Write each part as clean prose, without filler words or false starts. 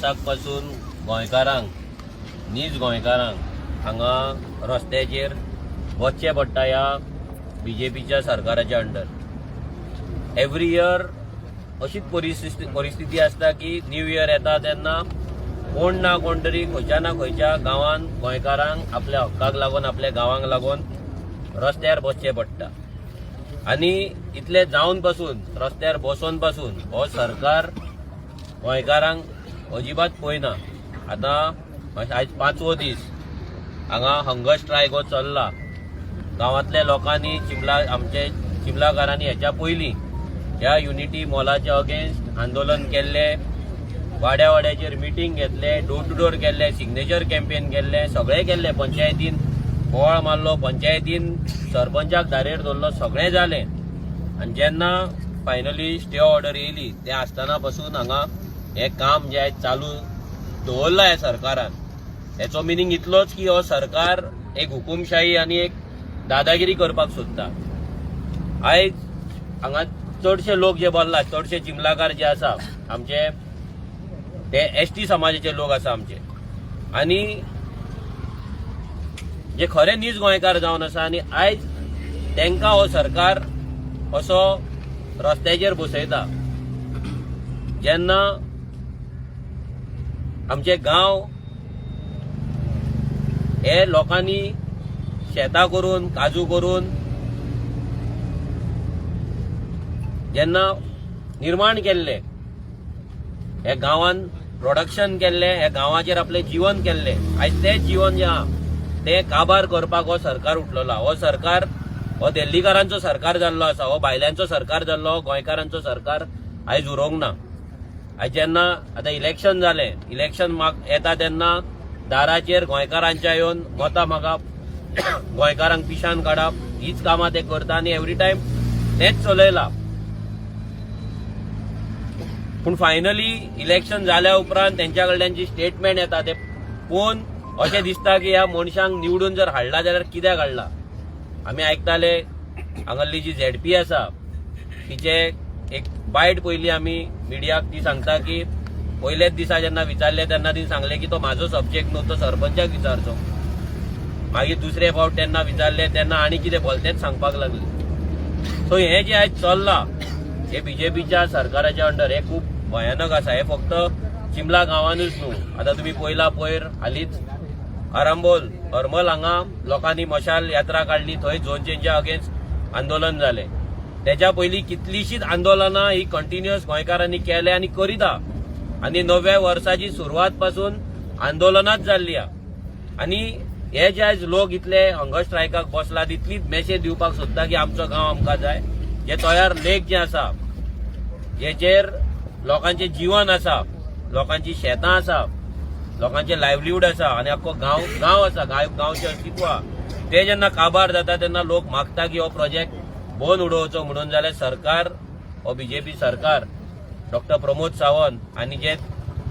आताक पासून गोंयकारांक नीज गोंयकारांक हांगा रस्त्याचेर वचचें पडटा ह्या बीजेपीच्या सरकाराच्या अंडर। एवरी इयर अशीच परिस्थिती आसता की न्यू इयर येता तेन्ना कोण ना कोण तरी खंयच्या ना खंयच्या गांवांत गोंयकारांक आपल्या हक्काक लागून आपल्या गांवांक लागून रस्त्यार बसचें पडटा। आनी इतले जावन पासून रस्त्यार बसून पासून हो सरकार गोंयकारांक अजिबात पळयना। आतां आयज 5वो दीस हांगा हंगर स्ट्रायक हो चल्ला। गांवांतल्या लोकांनी आमचे चिमलाकारांनी हेच्या पयलीं ह्या युनिटी मॉलाच्या अगेन्स्ट आंदोलन केल्ले, वाड्या वाड्याचेर मिटींग घेतले, डोर टू डोर केल्ले, सिग्नेचर कॅम्पेन केल्ले, सगळें केल्लें। पंचायतीन बोवाळ मारलो, पंचायतीन सरपंचाक दारेर दवरलो, सगळें जालें। आनी जेन्ना फायनली स्टे ऑर्डर येयली ते आसतना पासून हांगा हें काम जें आयज चालू दवरलां ह्या सरकारान, हेचो मिनींग इतलोच की हो सरकार एक हुकुमशाही आनी एक दादागिरी करपाक सोदता। आयज हांगा चडशे लोक जे बोल्ला, चडशे चिमलाकार जे आसा आमचे ते एसटी समाजाचे लोक आसा आमचे, आनी जे खरे नीज गोंयकार जावन आसा। आनी आयज तांकां हो सरकार असो रस्त्याचेर बसयता जेन्ना आमचे गांव हे लोकांनी शेतां करून, काजू करून जेन्ना निर्माण केल्ले, हे गांवांत प्रोडक्शन केल्ले, हे गांवाचेर आपले जीवन केल्ले, आयज तें जीवन जे आहा ते काबार करपाक हो सरकार उठलेलो। हो सरकार हो दिल्लीकारांचो सरकार जाल्लो आसा, हो भायल्यांचो सरकार जाल्लो, हो गोंयकारांचो सरकार आयज उरोंक ना। आयज जेन्ना आतां इलेक्शन जालें, इलेक्शन येता तेन्ना दाराचेर गोंयकारांच्या येवन मतां मागप, गोंयकारांक पिशान काडप, हीच कामां ते करता आनी एवरी टायम तेच चलयलां। पूण फायनली इलेक्शन जाल्या उपरांत तेंच्या कडल्यान जी स्टेटमेंट येता ते पळोवन अशें दिसता की ह्या मनशांक निवडून जर हाडला जाल्यार कित्याक हाडला। आमी आयकताले हांगासली जी झेडपी आसा तिचे एक बायट पयली आमी मिडियाक ती सांगता की पयलेच दिसा जेन्ना विचारले तेन्ना ती सांगले की तो म्हाजो सब्जेक्ट न्हू, तो सरपंचाक विचारचो। मागीर दुसरे फावट तेन्ना विचारले तेन्ना आनी कितें बोलतेच सांगपाक लागले। सो हें जें आयज चल्लां हे बीजेपीच्या सरकाराच्या अंडर हे खूब भयानक आसा। हे फक्त चिमला गांवांनूच न्हू, आतां तुमी पयला पयर हालींच आरांबोल हरमल हांगा लोकांनी मशाल यात्रा काडली, थंय झोन चेंजा अगेन्स्ट आंदोलन जालें। तेच्या पयलीं कितलींशींच आंदोलनां ही कंटिन्युअस गोंयकारांनी केले आनी करीता। आनी नव्या वर्साची सुरवात पासून आंदोलनाच जाल्ली आहा। आनी हे जे आयज लोक इतले हंगर स्ट्रायकाक बसला तितलीच मेसेज दिवपाक सोदता की आमचो गांव आमकां जाय। जे तयार लेक जे आसा, जेचेर लोकांचे जीवन आसा, लोकांची शेतां आसा, लोकांचे लायव्हलीहूड आसा आनी आख्खो गांव आसा, गांवचें अस्तित्व आहा, ते जेन्ना काबार जाता तेन्ना लोक मागता की हो प्रोजेक्ट बंद उडोवचो म्हणून। जाल्यार सरकार, हो बीजेपी सरकार, डॉक्टर प्रमोद सावंत आनी जे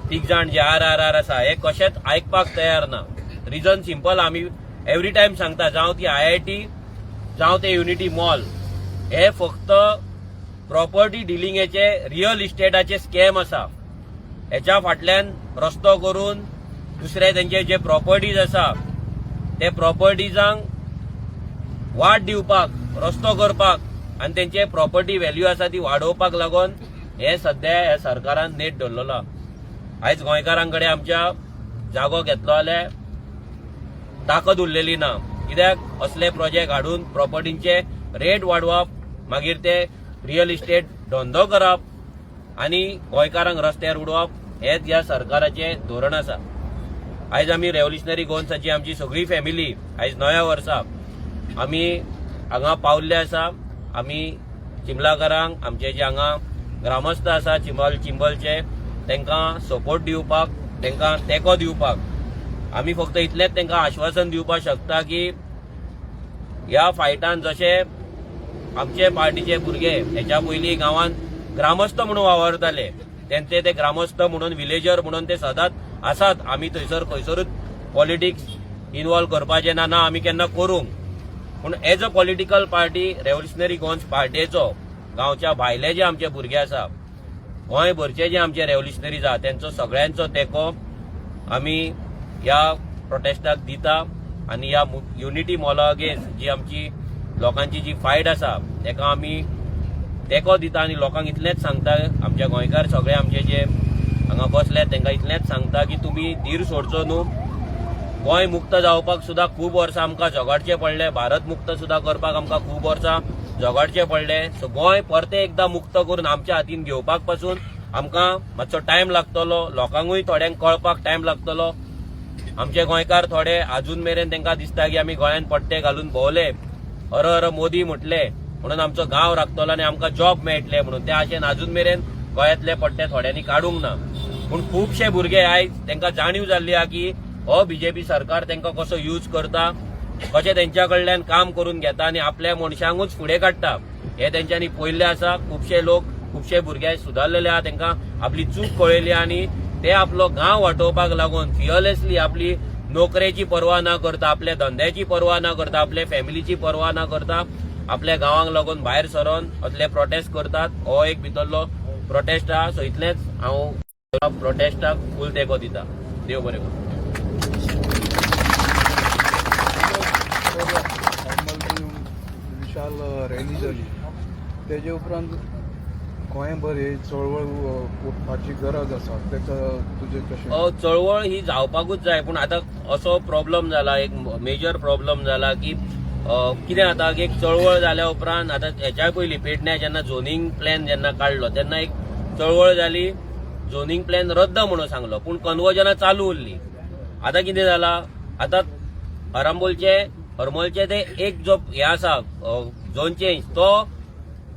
तीग जाण जे आर आसा हे कशेंच आयकपाक तयार ना। रिजन सिंपल, आमी एवरी टायम सांगता, जावं ती IIT जावं ते युनिटी मॉल, हे फक्त प्रॉपर्टी डिलिंगेचे, रियल इस्टेटाचे स्कॅम आसा। हेच्या फाटल्यान रस्तो करून दुसरे तेंचे जे प्रॉपर्टीज आसा ते प्रॉपर्टीजांक वाड दिवपाक, रस्तो करपाक आनी तेंचे प्रॉपर्टी व्हॅल्यू आसा ती वाडोवपाक लागून हे सध्या ह्या सरकारान नेट धरलेलो। आयज गोंयकारांकडे आमच्या जागो घेतलो जाल्यार ताकद उरलेली ना, कित्याक असले प्रोजेक्ट हाडून प्रॉपर्टींचे रेट वाडोवप, मागीर ते रियल इस्टेट धंदो करप आनी गोंयकारांक रस्त्यार उडोवप, हेच ह्या सरकाराचे धोरण आसा। आयज आमी रेव्होल्युशनरी गोन्साची आमची सगळी फॅमिली आयज नव्या वर्सा आमी हांगा पावल्ले आसा। आमी चिमलाकारांक, आमचे जे हांगा ग्रामस्थ आसा चिंबलचे, तांकां सपोर्ट दिवपाक, तांकां तेंको दिवपाक आमी फक्त इतलेंच तांकां आश्वासन दिवपाक शकता की ह्या फायटान जशे आमचे पार्टीचे भुरगे हेच्या पयलीं गांवांत ग्रामस्थ म्हणून वावरताले, तेंचे ते ग्रामस्थ म्हणून, विलेजर म्हणून ते सदांच आसात। आमी थंयसर खंयसरूच पॉलिटिक्स इन्वॉल्व करपाचें ना, आमी केन्ना करूंक। पूण as a political party, Revolutionary Goans पार्टीचो गांवच्या भायले जे आमचे भुरगे आसा गोंय भरचे जे आमचे रेव्होल्युशनरीज आहा त्यांचो सगळ्यांचो तेंको आमी ह्या प्रोटेस्टाक दिता आनी ह्या युनिटी मॉला अगेन्स्ट जी आमची लोकांची जी फायट आसा तेका आमी तेंको दिता आनी लोकांक इतलेंच सांगता आमच्या गोंयकार सगळे आमचे जे हांगा बसल्यात तांकां इतलेंच सांगता की तुमी धीर सोडचो न्हू. गोंय मुक्त जावपाक सुद्दां खूब वर्सां आमकां झगडचें पडलें. भारत मुक्त सुद्दां करपाक आमकां खूब वर्सां झगडचें पडलें. सो गोंय परते एकदां मुक्त करून आमच्या हातीन घेवपाक पासून आमकां मातसो टायम लागतलो. लोकांकूय थोड्यांक कळपाक टायम लागतलो. आमचे गोंयकार थोडे अजून मेरेन तांकां दिसता की आमी गोंयान पट्टे घालून भोंवले, हर हर मोदी म्हटले म्हणून आमचो गांव राखतलो आनी आमकां जॉब मेळटले म्हणून त्या आशेन अजून मेरेन गोंयांतले पट्टे थोड्यांनी काडूंक ना. पूण खुबशे भुरगे आयज तांकां जाणीव जाल्ली आहा की हो बीजेपी सरकार तांकां कसो यूज करता, कशें तेंच्या कडल्यान काम करून घेता आनी आपल्या मनशांकूच फुडें काडटा हे तेंच्यांनी पळयल्लें आसा. खुबशे लोक खुबशे भुरगे सुदारलेले आहा, तांकां आपली चूक कळयली आनी ते आपलो गांव वाटोवपाक लागून फियरलेसली आपली नोकरेची पर्वा ना करता, आपल्या धंद्याची पर्वा ना करता, आपल्या फॅमिलीची पर्वा ना करता आपल्या गांवांक लागून भायर सरोन असले प्रोटेस्ट करतात. हो एक भितरलो प्रोटेस्ट आहा. सो इतलेंच हांव प्रोटेस्टाक फूल तेंको दिता. देव बरें करूं. विशाल रॅली जाली तेजे उपरांत गोंयभर ही चळवळ उठपाची गरज आसा, तेका तुजें कशें? चळवळ ही जावपाकूच जाय. पूण आतां असो प्रॉब्लेम जाला, एक मेजर प्रॉब्लेम जाला की कितें जाता की एक चळवळ जाल्या उपरांत आतां हेच्या पयलीं पेडण्या जेन्ना झोनींग प्लॅन जेन्ना काडलो तेन्ना एक चळवळ जाली, झोनींग प्लॅन रद्द म्हणून सांगलो पूण कन्वर्जनां चालू उरली. आतां कितें जाला, आतां हरमलचे ते एक जो हे आसा झोन चेंज तो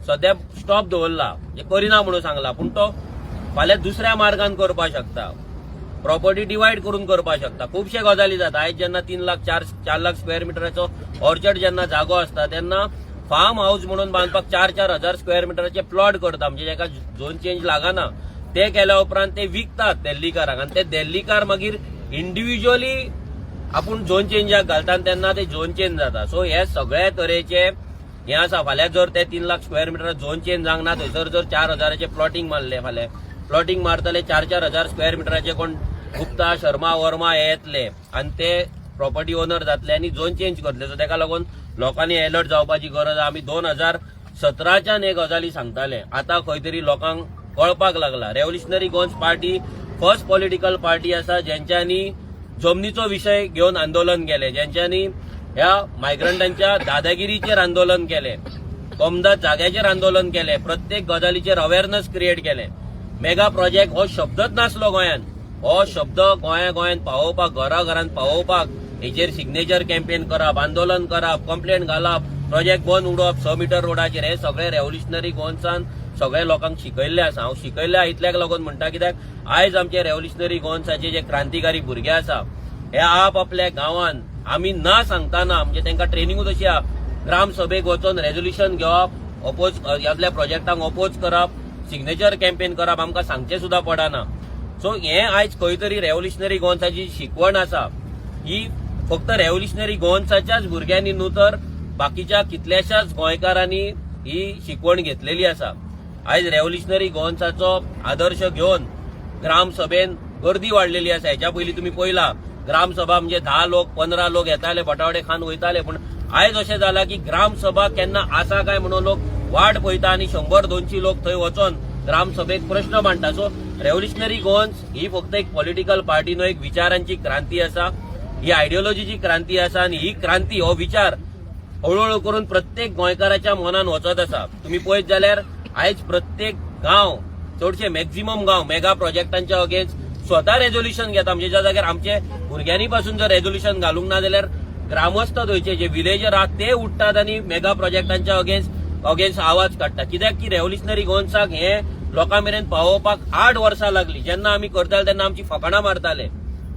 सध्या स्टॉप दवरला, करिना म्हणून सांगला. पूण तो फाल्यां दुसऱ्या मार्गान करपाक शकता, प्रॉपर्टी डिवायड करून करपाक शकता. खुबशे गजाली जाता. आयज जेन्ना 3 लाख 4 लाख स्क्वेअर मिटराचो ऑर्चर्ड जेन्ना जागो असता तेन्ना फार्म हाऊस म्हणून बांदपाक 4-4 हजार स्क्वेअर मिटराचे प्लॉट करता, म्हणजे जेका झोन चेंज लागना ते केल्या उपरांत ते विकतात दिल्लीकारांक आनी ते दिल्लीकार मागीर इंडिव्हिज्युअली आपूण झोन चेंजाक घालता तेन्ना ते झोन चेंज जाता. सो हे सगळे तरेचे हे आसा. फाल्यां जर ते 3 lakh square metre zone change जावंक ना, थंयसर जर 4 हजाराचे प्लॉटिंग मारले, फाल्यां प्लॉटिंग मारतले 4-4 हजार स्क्वेअर मिटराचे कोण गुप्ता शर्मा वर्मा हे येतले आनी ते प्रॉपर्टी ओनर जातले आनी झोन चेंज करतले. सो तेका लागून लोकांनी अलर्ट जावपाची गरज आहा. आमी 2017च्यान हे गजाली सांगताले, आतां खंय तरी लोकांक कळपाक लागला. Revolutionary Goans Party first political party आसा जेंच्यांनी जमनीचो विशय घेवन आंदोलन केले, जेंच्यांनी ह्या मायग्रंटांच्या दादागिरीचेर आंदोलन केले, कमदाद जाग्याचेर आंदोलन केले, प्रत्येक गजालीचेर अवेअरनेस क्रिएट केले. मेगा प्रोजेक्ट हो शब्दच नासलो गोंयान. हो शब्द गोंयान पावोवपाक, घराघरांत पावोवपाक, हेचेर सिग्नेचर कॅम्पेन करप, आंदोलन करप, कंप्लेंट घालप, प्रोजेक्ट बंद उडोवप 6 मीटर रोडाचेर, हे सगळे रेव्होल्युशनरी गोन्सान सगळे लोकांक शिकयल्ले आसा. हांव शिकयल्या इतल्याक लागून म्हणटा कित्याक आयज आमचे रेव्होल्युशनरी गोन्साचे जे क्रांतिकारी भुरगे आसा हे आपल्या गांवांत आमी ना सांगताना म्हणजे तांकां ट्रेनिंगूच अशी आहा, ग्रामसभेक वचून रेझोल्युशन घेवप, अपोज ह्यातल्या प्रोजेक्टांक अपोज करप, सिग्नेचर कॅम्पेन करप, आमकां सांगचें सुद्दां पडना. सो हे आयज खंय तरी रेव्होल्युशनरी गोन्साची शिकवण आसा ही फक्त रेव्होल्युशनरी गोन्साच्याच भुरग्यांनी न्हू तर बाकीच्या कितल्याशाच गोंयकारांनी ही शिकवण घेतलेली आसा. आयज रेव्होल्युशनरी गोन्साचो आदर्श घेवन ग्रामसभेन गर्दी वाडलेली आसा. हेच्या पयलीं तुमी पळयला ग्रामसभा म्हणजे 10 लोक 15 लोक येताले, बटावडे खान वयताले. पूण आयज अशें जाला की ग्रामसभा केन्ना आसा काय म्हणून लोक वाट पळयता आनी 100-200 लोक थंय वचोन ग्रामसभेक प्रश्न मांडटा. सो रेव्होल्युशनरी गोन्स ही फक्त एक पॉलिटिकल पार्टी न्हू, एक विचारांची क्रांती आसा, ही आयडियोलॉजीची क्रांती आसा आनी ही क्रांती हो विचार हळूहळू करून प्रत्येक गोंयकाराच्या मनान वचत आसा. तुम्ही पळयत जाल्यार आयज प्रत्येक गांव, चडशे मॅक्झिमम गांव मेगा प्रोजेक्टांच्या अगेन्स्ट स्वता रेझोल्युशन घेता. म्हणजे ज्या जाग्यार आमचे भुरग्यांनी पासून जर रेझोल्युशन घालूंक ना जाल्यार ग्रामस्थ थंयचे जे विलेजर आहात ते उठतात आनी मेगा प्रोजेक्टांच्या अगेन्स्ट आवाज काडटा. कित्याक की रेव्होल्युशनरी गोन्साक हे लोकां मेरेन पावोवपाक 8 वर्सां लागली. जेन्ना आमी करताले तेन्ना आमची फकाणां मारताले,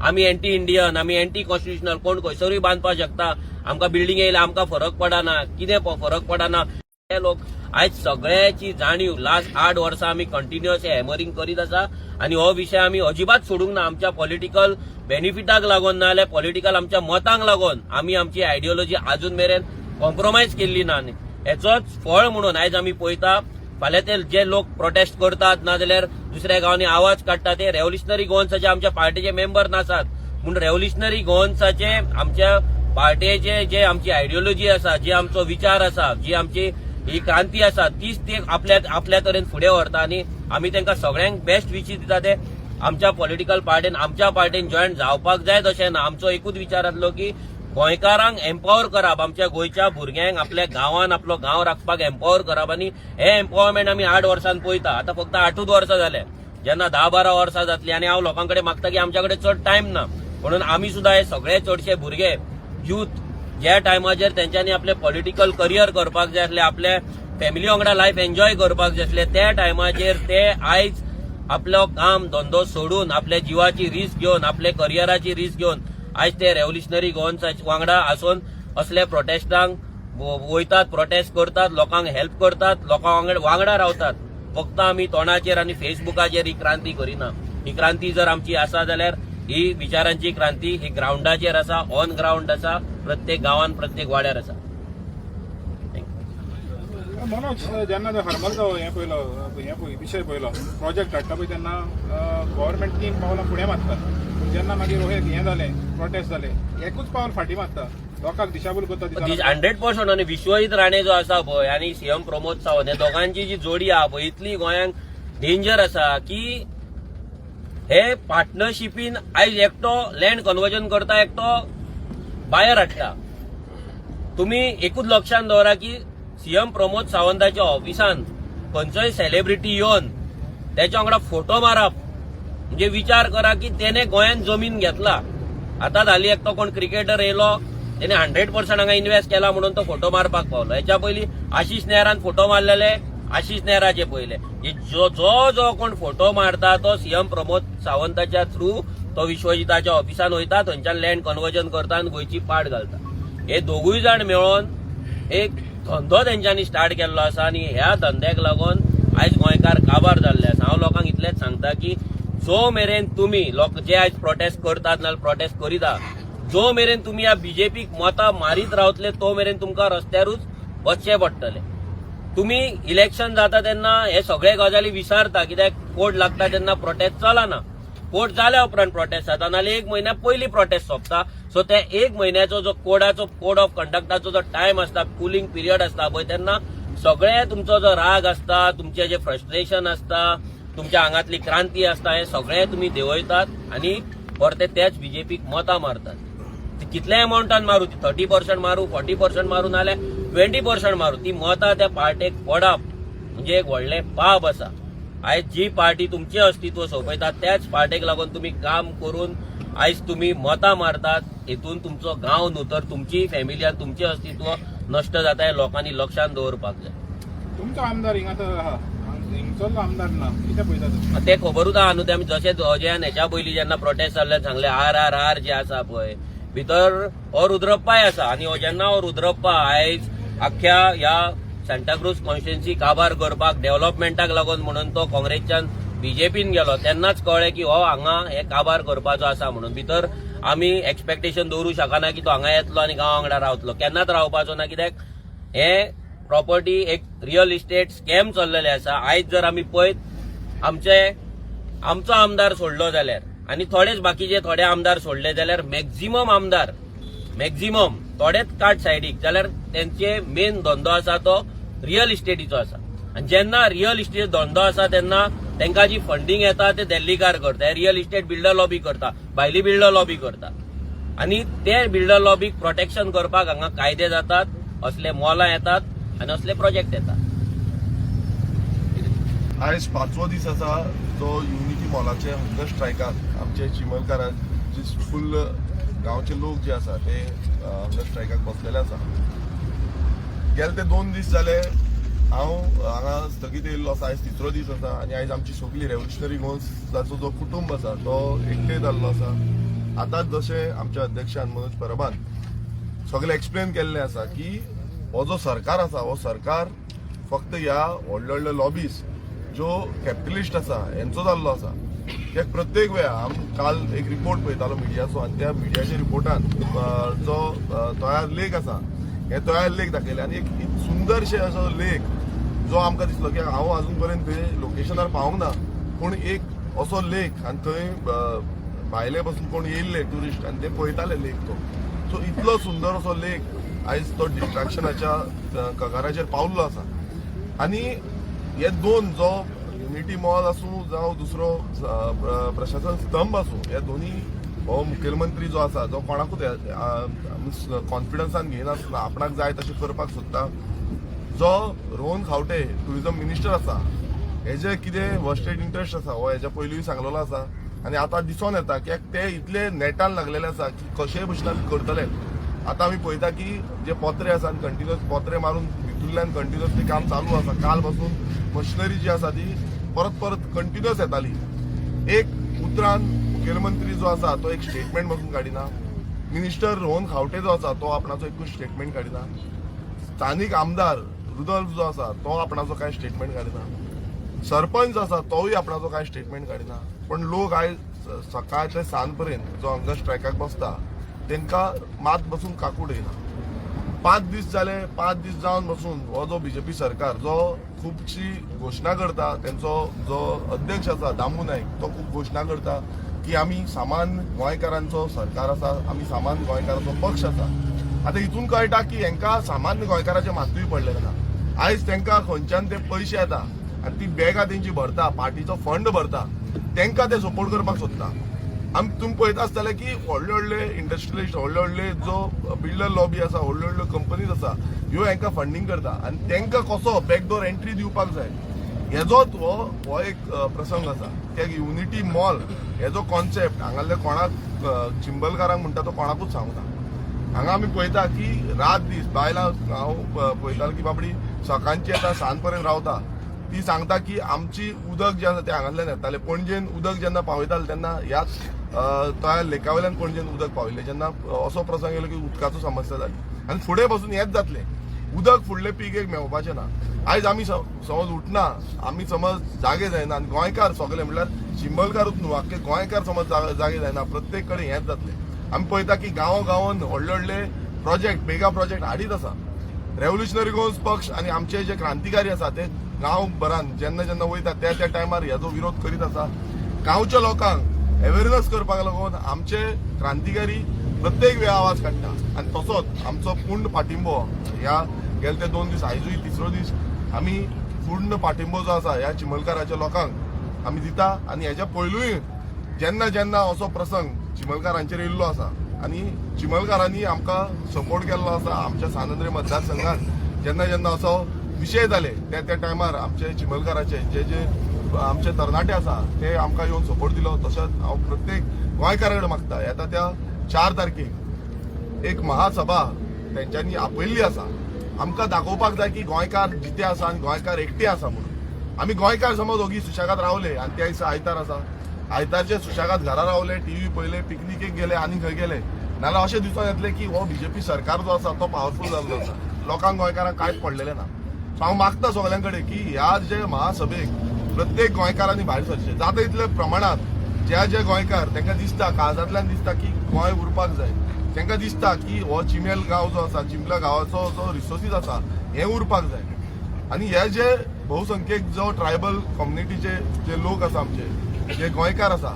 आमी एंटी इंडियन, आमी एंटी कॉन्स्टिट्युशनल, कोण खंयसरूय बांदपाक शकता, आमकां बिल्डिंग येयला आमकां फरक पडना, कितें फरक पडना. हे लोक आयज सगळ्याची जाणीव लास्ट 8 वर्सां आमी कंटिन्युअस हॅमरिंग करीत आसा आनी हो विशय आमी अजिबात सोडूंक ना. आमच्या पॉलिटिकल बेनिफिटाक लागून ना जाल्यार पॉलिटिकल आमच्या मतांक लागून आमी आमची आयडियोलॉजी अजून मेरेन कॉम्प्रोमायज केल्ली ना. हेचोच फळ म्हणून आयज आमी पळयता फाल्यां ते जे लोक प्रोटेस्ट करतात नाजाल्यार दुसऱ्या गावांनी आवाज काडटात ते रेव्होल्युशनरी गोवन्साचे आमच्या पार्टीचे मेंबर नासात. पूण रेव्होल्युशनरी गोवन्साचे आमच्या पार्टीचे जे आमची आयडियोलॉजी आसा, जे आमचो विचार आसा, जी आमची ही क्रांती आसा तीच ते आपल्या तरेन फुडें व्हरता आनी आमी तांकां सगळ्यांक बेस्ट विशीं दिता ते आमच्या पॉलिटिकल पार्टीन आमच्या पार्टीन जॉयन जावपाक जाय तशें ना. आमचो एकूच विचार आसलो की गोंयकारांक एम्पावर करप, आमच्या गोंयच्या भुरग्यांक आपल्या गांवांत आपलो गांव राखपाक एम्पावर करप आनी हे एम्पावरमेंट आमी 8 वर्सांन पळयता. आतां फक्त 8 वर्सां जाले, जेन्ना 10-12 वर्सां जातली आनी हांव लोकां कडेन मागता की आमच्या कडेन चड टायम ना म्हणून आमी सुद्दां हे सगळे चडशे भुरगे यूथ ज्या टायमाचेर तेंच्यांनी आपले पॉलिटिकल करियर करपाक जाय आसले, आपल्या फॅमिली वांगडा लायफ एन्जॉय करपाक जाय आसले, त्या टायमाचेर ते आयज आपलो काम धंदो सोडून आपल्या जिवाची रिस्क घेवन आपल्या करियराची रिस्क घेवन आयज ते रेव्होल्युशनरी गोवन्साच्या वांगडा आसून असल्या प्रोटेस्टांक वयतात, प्रोटेस्ट करतात, लोकांक हेल्प करतात, लोकां वांगडा रावतात. फक्त आमी तोंडाचेर आनी फेसबुकाचेर ही क्रांती करिना. ही क्रांती जर आमची आसा जाल्यार ही विचारांची क्रांती ही ग्राउंडाचेर आसा, ऑन ग्राउंड आसा, प्रत्येक गांवांत प्रत्येक वाड्यार आसा. मनोज, जेन्ना हरमलचो विशय पळयलो प्रोजेक्ट हाडटा पळय तेन्ना गव्हर्मेंट 3 पावलां फुडें मारता. पूण जेन्ना मागीर हें जालें, प्रोटेस्ट जाले, एकूच पावल फाटीं मारता, लोकांक दिशाभूल करता. 100% आनी विश्वजीत राणे जो आसा पळय आनी सीएम प्रमोद सावंत हे दोगांची जी जोडी आहा पळय इतली गोंयांक डेंजर आसा की हे पार्टनरशिपीन आयज एकटो लँड कन्वर्जन करता, एकटो बायर हाडटा. तुम्ही एकूच लक्षात दवरा की सीएम प्रमोद सावंताच्या ऑफिसान खंयचोय सेलिब्रिटी येवन त्याच्या वांगडा फोटो मारप म्हणजे विचार करा की त्याने गोंयान जमीन घेतला. आता झाली एकटो कोण क्रिकेटर येयलो त्याने 100% हांगा इन्व्हेस्ट केला म्हणून तो फोटो मारपाक पावलो. हेच्या पयलीं आशिष नेहरान फोटो मारलेले, आशिष नेहराचे पयले जो कोण फोटो मारता तो सीएम प्रमोद सावंताच्या थ्रू तो विश्वजिताच्या ऑफिसान वयता, थंयच्यान लँड कन्वर्जन करता आनी गोंयची पाड घालता. हे दोगूय जाण मेळोन एक धंदो तेंच्यांनी स्टार्ट केल्लो आसा आनी ह्या धंद्याक लागून आयज गोंयकार काबार जाल्ले आसा. हांव लोकांक इतलेंच सांगता की जो मेरेन तुम्ही लोक जे आयज प्रोटेस्ट करतात नाल्यार प्रोटेस्ट करिता, जो मेरेन तुम्ही ह्या बीजेपीक मतां मारीत रावतले तो मेरेन तुमकां रस्त्यारूच वचचें पडटलें. तुम्ही इलेक्शन जाता तेन्ना हे सगळे गजाली विसारता, कित्याक कोड लागता तेन्ना प्रोटेस्ट चलना. कोड जाल्या उपरांत प्रोटेस्ट जाता नाल्यार 1 म्हयन्या पयलीं प्रोटेस्ट सोंपता. सो ते 1 म्हयन्याचो जो कोड ऑफ कंडक्टाचो जो टायम आसता, कुलिंग पिरियड आसता पळय, तेन्ना सगळे तुमचो जो राग आसता, तुमचे जे फ्रस्ट्रेशन आसता, तुमच्या आंगातली क्रांती आसता, हे सगळे तुम्ही देंवयतात आनी परते तेच बीजेपीक मतां मारतात. ती कितल्या अमाउंटान मारू, ती 30% मारू, 40% मारू नाल्यार 20% मारू, ती मतां त्या पार्टेक पडप म्हणजे एक व्हडलें पाप आसा. आयज जी पार्टी तुमचे अस्तित्व सोंपयता त्याच पार्टेक लागून तुम्ही काम करून आयज तुम्ही मतां मारतात, हेतून तुमचो गांव न्हू तर तुमची फॅमिली आनी तुमचें अस्तित्व नश्ट जाता. हे लोकांनी लक्षात दवरपाक जाय. तुमचो आमदार हिंगा तर आहा, हिंगचो आमदार ना, कितें पळयता ते खबरूच आहा न्हू. ते आमी जशें अजयान हेच्या पयलीं जेन्ना प्रोटेस्ट जाल्ले सांगले RRR जे आसा पळय भितर हो रुद्रप्पाय आसा आनी जेन्ना हो रुद्रप्पा आयज आख्या ह्या सांताक्रूज कॉन्स्टिट्युएन्सी काबार करपाक डेव्हलपमेंटाक लागून म्हणून तो काँग्रेसच्यान बीजेपीन गेलो तेन्नाच कळ्ळें की हो हांगा हे काबार करपाचो आसा म्हणून. भितर आमी एक्सपेक्टेशन दवरूं शकना की तो हांगा येतलो आनी गांवा वांगडा रावतलो, केन्नाच रावपाचो ना. कित्याक हे प्रॉपर्टी एक रियल इस्टेट स्कॅम चल्लेले आसा. आयज जर आमी पळयत आमचो आमदार सोडलो जाल्यार आनी थोडेच बाकीचे थोडे आमदार सोडले जाल्यार मॅक्झिमम थोडेच काट सायडीक जाल्यार तेंचे मेन धंदो आसा तो रियल इस्टेटीचो आसा. आनी जेन्ना रियल इस्टेट धंदो आसा तेन्ना तांकां जी फंडींग येता ते दिल्लीकार करता, रियल इस्टेट बिल्डर लॉबी करता, भायली बिल्डर लॉबी करता आनी ते बिल्डर लॉबीक प्रोटेक्शन करपाक हांगा कायदे जातात, असले मॉलां येतात आनी असले प्रोजेक्ट येतात. आयज 5वो दीस आसा जो युनिटी मॉलाचे हंगर स्ट्रायकाक आमचे चिमलकारां जे फुल गांवचे लोक जे आसा ते हंगर स्ट्रायकाक बसलेले आसा. गेले ते 2 दीस जाले हांव हांगा स्थगीत येयल्लो आसा. आयज 3रो दीस आसा आनी आयज आमची सगळी रेव्होल्युशनरी गोवन्साचो जो कुटुंब आसा तो एकठांय जाल्लो आसा. आतांच जशें आमच्या अध्यक्षान मनोज परबान सगळे एक्सप्लेन केल्लें आसा की हो जो सरकार आसा हो सरकार फक्त ह्या व्हडले व्हडले लॉबीज ज्यो कॅपिटलिस्ट आसा हेंचो जाल्लो आसा. कित्याक प्रत्येक वेळा काल एक रिपोर्ट पळयतालो मिडियाचो आनी त्या मिडियाच्या रिपोर्टान जो तयार लेख आसा हे तयार लेख दाखयले आनी एक सुंदरशे असो लेख जो आमकां दिसलो की हांव अजून पर्यंत थंय लोकेशनार पावूंक ना, पूण एक असो लेक आनी थंय भायले पासून कोण येयल्ले ट्युरिस्ट आनी ते पळयताले लेक तो. सो इतलो सुंदर असो लेक आयज तो डिस्ट्रॅक्शनाच्या कगाराचेर पावल्लो आसा. आनी हे दोन, जो युनिटी मॉल आसूं जावं दुसरो प्रशासन स्तंभ आसूं, हे दोनी हो मुखेलमंत्री जो आसा जो कोणाकूच कॉन्फिडन्सान घेयनासतना आपणाक जाय तशें करपाक सोदता. जो रोहन खावटे ट्युरिजम मिनिस्टर आसा, हेजे कितें वर्स्टेड इंटरेस्ट आसा हो हेच्या पयलींय सांगलेलो आसा. आनी आतां दिसून येता कित्याक ते इतले नेटान लागलेले आसा की कशेय भशेन करतले. आतां आमी पळयता की जे पोत्रे आसा कंटिन्युअस पोत्रे मारून भितरल्यान कंटिन्युअसली काम चालू आसा. काल पासून मशिनरी जी आसा ती परत परत कंटिन्युअस येताली. एक उतरान मुखेलमंत्री जो आसा तो एक स्टेटमेंट पासून काडिना. मिनिस्टर रोहन खावटे जो आसा तो आपणाचो एकूच स्टेटमेंट काडिना. स्थानीक आमदार रुदल्फ जो आसा तो आपणाचो कांय स्टेटमेंट काडिना. सरपंच आसा तोय आपणाचो कांय स्टेटमेंट काडिना. पण लोक आयज सकाळ ते सांज पर्यंत जो हांगा स्ट्रायकाक बसता तांकां मात बसून काकूड येना. 5 दीस जाले, 5 दीस जावन बसून हो जो बीजेपी सरकार जो खुबशी घोशणा करता, त्यांचो जो अध्यक्ष आसा दामू नायक तो खूब घोशणा करता की आमी सामान्य गोंयकारांचो सरकार आसा, आमी सामान्य गोंयकारांचो पक्ष आसा. आतां हितून कळटा की हांकां सामान्य गोंयकाराचें मातूय पडलेलें ना. आयज तांकां खंयच्यान ते पयशे येता आनी ती बॅगां तेंची भरता, पार्टीचो फंड भरता, तांकां ते सपोर्ट करपाक सोदता. तुम्ही पळयता आसतले की व्हडले व्हडले इंडस्ट्रियलिस्ट, व्हडले व्हडले जो बिल्डर लॉबी आसा, व्हडल्यो व्हडल्यो कंपनीज आसा, ह्यो हांकां फंडींग करता आनी तांकां कसो बॅकडोर एंट्री दिवपाक जाय हेजोच हो एक प्रसंग आसा. कित्याक युनिटी मॉल हेजो कॉन्सेप्ट हांगासले कोणाक चिंबलकारांक म्हणटा तो कोणाकूच सांगना. हांगा आमी पळयता की रात दीस बायलां, हांव पळयतालो की बाबडी सकाळची येता सांज पर्यंत रावता. ती सांगता की आमची उदक जे आसा ते हांगासल्यान येताले. पणजेन उदक जेन्ना पावयताले तेन्ना ह्याच त्या लेका वयल्यान पणजेन उदक पावयलें. जेन्ना असो प्रसंग येयलो की उदकाचो समस्या जाली आनी फुडें पासून हेंच जातलें. उदक फुडले पिकेक मेळपाचें ना. आयज आमी समज उठना, आमी समज जागे जायना आनी गोंयकार सगळे म्हणल्यार चिंबलकारूच न्हू, आख्खे गोंयकार समज जागे जायना, प्रत्येक कडेन हेंच जातलें. आमी पळयता की गांवांत व्हडले व्हडले प्रोजेक्ट, मेगा प्रोजेक्ट हाडीत आसा. रेव्होल्युशनरी गोंस पक्ष आनी आमचे जे क्रांतिकारी आसा ते गांव भरान जेन्ना जेन्ना वयता त्या टायमार हेजो विरोध करीत आसा. गांवच्या लोकांक अवेरनेस करपाक लागून आमचे क्रांतिकारी प्रत्येक वेळ आवाज काडटा आनी तसोच आमचो पूर्ण पाठिंबो ह्या गेले ते 2 दीस, आयजूय तिसरो दीस आमी पूर्ण पाठिंबो जो आसा ह्या चिमलकाराच्या लोकांक आमी दिता. आनी हेच्या पयलूय जेन्ना जेन्ना असो प्रसंग चिमलकारांचेर येयल्लो आसा आनी चिमलकारांनी आमकां सपोर्ट केल्लो आसा. आमच्या सांद्रे मतदारसंघात जेन्ना जेन्ना असो विशय जाले त्या टायमार आमचे चिमलकाराचे जे आमचे तरणाटे आसा ते आमकां येवन सपोर्ट दिलो. तशेंच हांव प्रत्येक गोंयकारा कडेन मागता येता त्या 4 तारखेक एक महासभा तेंच्यांनी आपयल्ली आसा. आमकां दाखोवपाक जाय की गोंयकार जिते आसा आनी गोंयकार एकटे आसा म्हणून. आमी गोंयकार समज ओगी सुशेगाद रावले आनी त्या दिसा आयतार आसा, आयतारचे सुशेगाद घरा रावले, टीव्ही पळयले, पिकनिकेक गेले आनी खंय गेले, नाल्यार अशें दिसून येतले की हो बीजेपी सरकार जो आसा तो पावरफूल जाल्लो आसा, लोकांक गोंयकारांक कांयच पडलेलें ना. सो हांव मागता सगळ्यां कडेन की ह्या जे महासभेक प्रत्येक गोंयकारांनी भायर सरचे. जाता इतले प्रमाणात जे गोंयकार तांकां दिसता, काळजांतल्यान दिसता की गोंय उरपाक जाय, तांकां दिसता की हो चिमेल गांव जो आसा, चिंबला गांवाचो जो रिसोर्सीस आसा हें उरपाक जाय. आनी हे जे बहुसंख्यक जो ट्रायबल कम्युनिटीचे जे लोक आसा, आमचे जे गोंयकार आसा,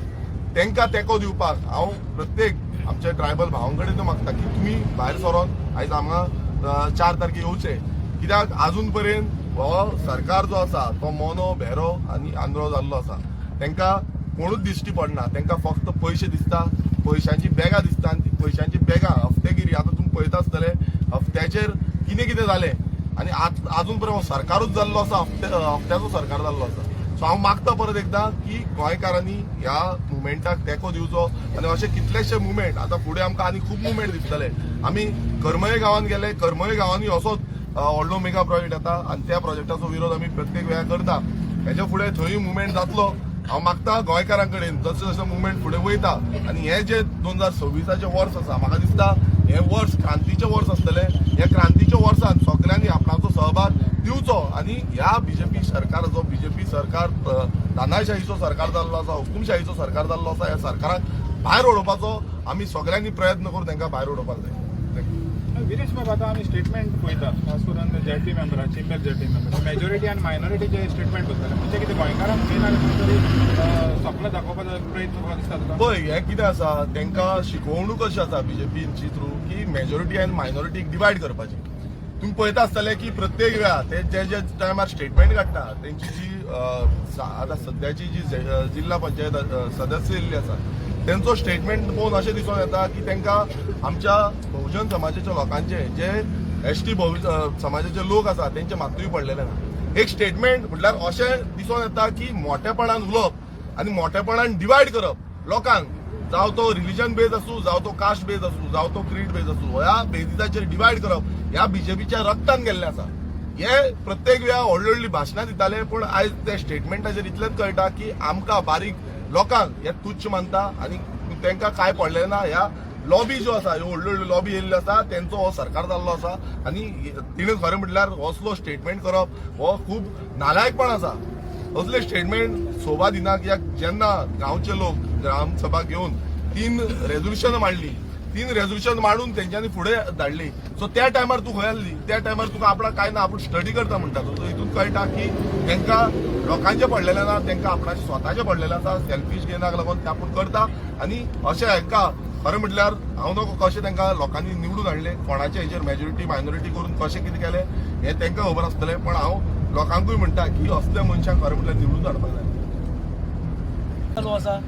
तांकां तेंको दिवपाक हांव प्रत्येक आमच्या ट्रायबल भावां कडेन मागता की तुमी भायर सरोन आयज हांगा 4 तारखेक येवचे. कित्याक आजून पर्यंत हो सरकार जो आसा तो मोनो, भेरो आनी आंध्रो जाल्लो आसा. तांकां कोणूच दिश्टी पडना. तांकां फक्त पयशे दिसता, पयशांची बॅगां दिसता आनी ती पयशांची बॅगां हफ्तेगिरी. आतां तुमी पळयता आसतले हफ्त्याचेर कितें जालें आनी आजून पर्यंत सरकारूच जाल्लो आसा, हफ्त्याचो सरकार जाल्लो आसा. सो हांव मागता परत एकदां की गोंयकारांनी ह्या मुवमेंटाक तेंको दिवचो. आनी अशे कितलेशे मुवमेंट आतां फुडें आमकां आनी खूब मुवमेंट दिसतले. आमी करमये गांवांत गेले, करमये गांवांनी असोच व्हडलो मेगा प्रोजेक्ट येता आनी त्या प्रोजेक्टाचो विरोध आमी प्रत्येक वेळा करता. हेच्या फुडें थंय मुवमेंट जातलो. हांव मागता गोंयकारां कडेन जशें जशें मुवमेंट फुडें वयता आनी हे जे 2026 वर्स आसा, म्हाका दिसता हे वर्स क्रांतीचें वर्स आसतलें. ह्या क्रांतीच्या वर्सान सगळ्यांनी आपणाचो सहभाग दिवचो आनी ह्या बीजेपी सरकार जो बीजेपी सरकार तानाशाहीचो सरकार जाल्लो आसा, हुकुमशाहीचो सरकार जाल्लो आसा, ह्या सरकाराक भायर उडोवपाचो आमी सगळ्यांनी प्रयत्न करून तांकां भायर उडोवपाक जाय. थँक्यू. विरेश बाब आतां आमी स्टेटमेंट पळयता खास करून ZP मेंबरां चेंबर ZP मेंबर मेजॉरिटी आनी मायनॉरिटीचे स्टेटमेंट करतले म्हणजे कितें गोंयकारांक खंय तरी स्वप्न दाखोवपाचो प्रयत्न करता दिसता तुका पळय हे कितें आसा तांकां शिकवणूक अशी आसा BJPची थ्रू की मेजॉरिटी आनी मायनॉरिटीक डिवायड करपाची. तुम्ही पळयता आसतले की प्रत्येक वेळा ते जे टायमार स्टेटमेंट काडटा तेंची जी आतां सद्याची जी जिल्हा पंचायत सदस्य येयल्ली आसा त्यांचो स्टेटमेंट पळोवन अशें दिसून येता की तांकां आमच्या बहुजन समाजाच्या लोकांचे जे ST समाजाचे लोक आसा तेंचे मातूय पडलेले ना. एक स्टेटमेंट म्हटल्यार अशें दिसून येता की मोठेपणान उलोवप आनी मोठेपणान डिवायड करप लोकांक, जावं तो रिलीजन बेज आसूं, जावं तो कास्ट बेज आसूं, जावं तो क्रीड बेज आसूं, ह्या बेजिसाचेर डिवायड करप ह्या BJPच्या रक्तान गेल्लें आसा. हे प्रत्येक वेळा व्हडली व्हडली भाशणां दिताले पूण आयज ते स्टेटमेंटाचेर इतलेंच कळटा की आमकां बारीक लोकांक हे तुच्छ मानता आनी तांकां काय पडलें ना. ह्या लॉबी ज्यो आसा ह्यो व्हडल्यो व्हडल्यो लॉबी येयल्ल्यो आसा तेंचो हो सरकार जाल्लो आसा आनी तिणें खरें म्हटल्यार असलो स्टेटमेंट करप हो खूब नालायकपण आसा. असले स्टेटमेंट शोभा दिना कित्याक जेन्ना गांवचे लोक ग्रामसभा घेवन 3 रेझोल्युशन मांडली, 3 रेझोल्युशन मांडून तेंच्यांनी फुडें धाडली. सो त्या टायमार तूं खंय आसली, त्या टायमार तुका आपणाक काय ना आपूण स्टडी करता म्हणटा सो हितून कळटा की तांकां लोकांचे पडलेले ना, तांकां आपणाचे स्वताचे पडलेले आसा. सेल्फीश गेनाक लागून ते आपूण करता आनी अशें हांकां खरें म्हटल्यार हांव नको कशें तांकां लोकांनी निवडून हाडले, कोणाच्या हेचेर मेजॉरिटी मायनॉरिटी करून कशें कितें केलें हें तांकां खबर आसतलें. पण हांव लोकांकूय म्हणटा की असल्या मनशांक खरें म्हटल्यार निवडून हाडपाक जाय. चालू आसा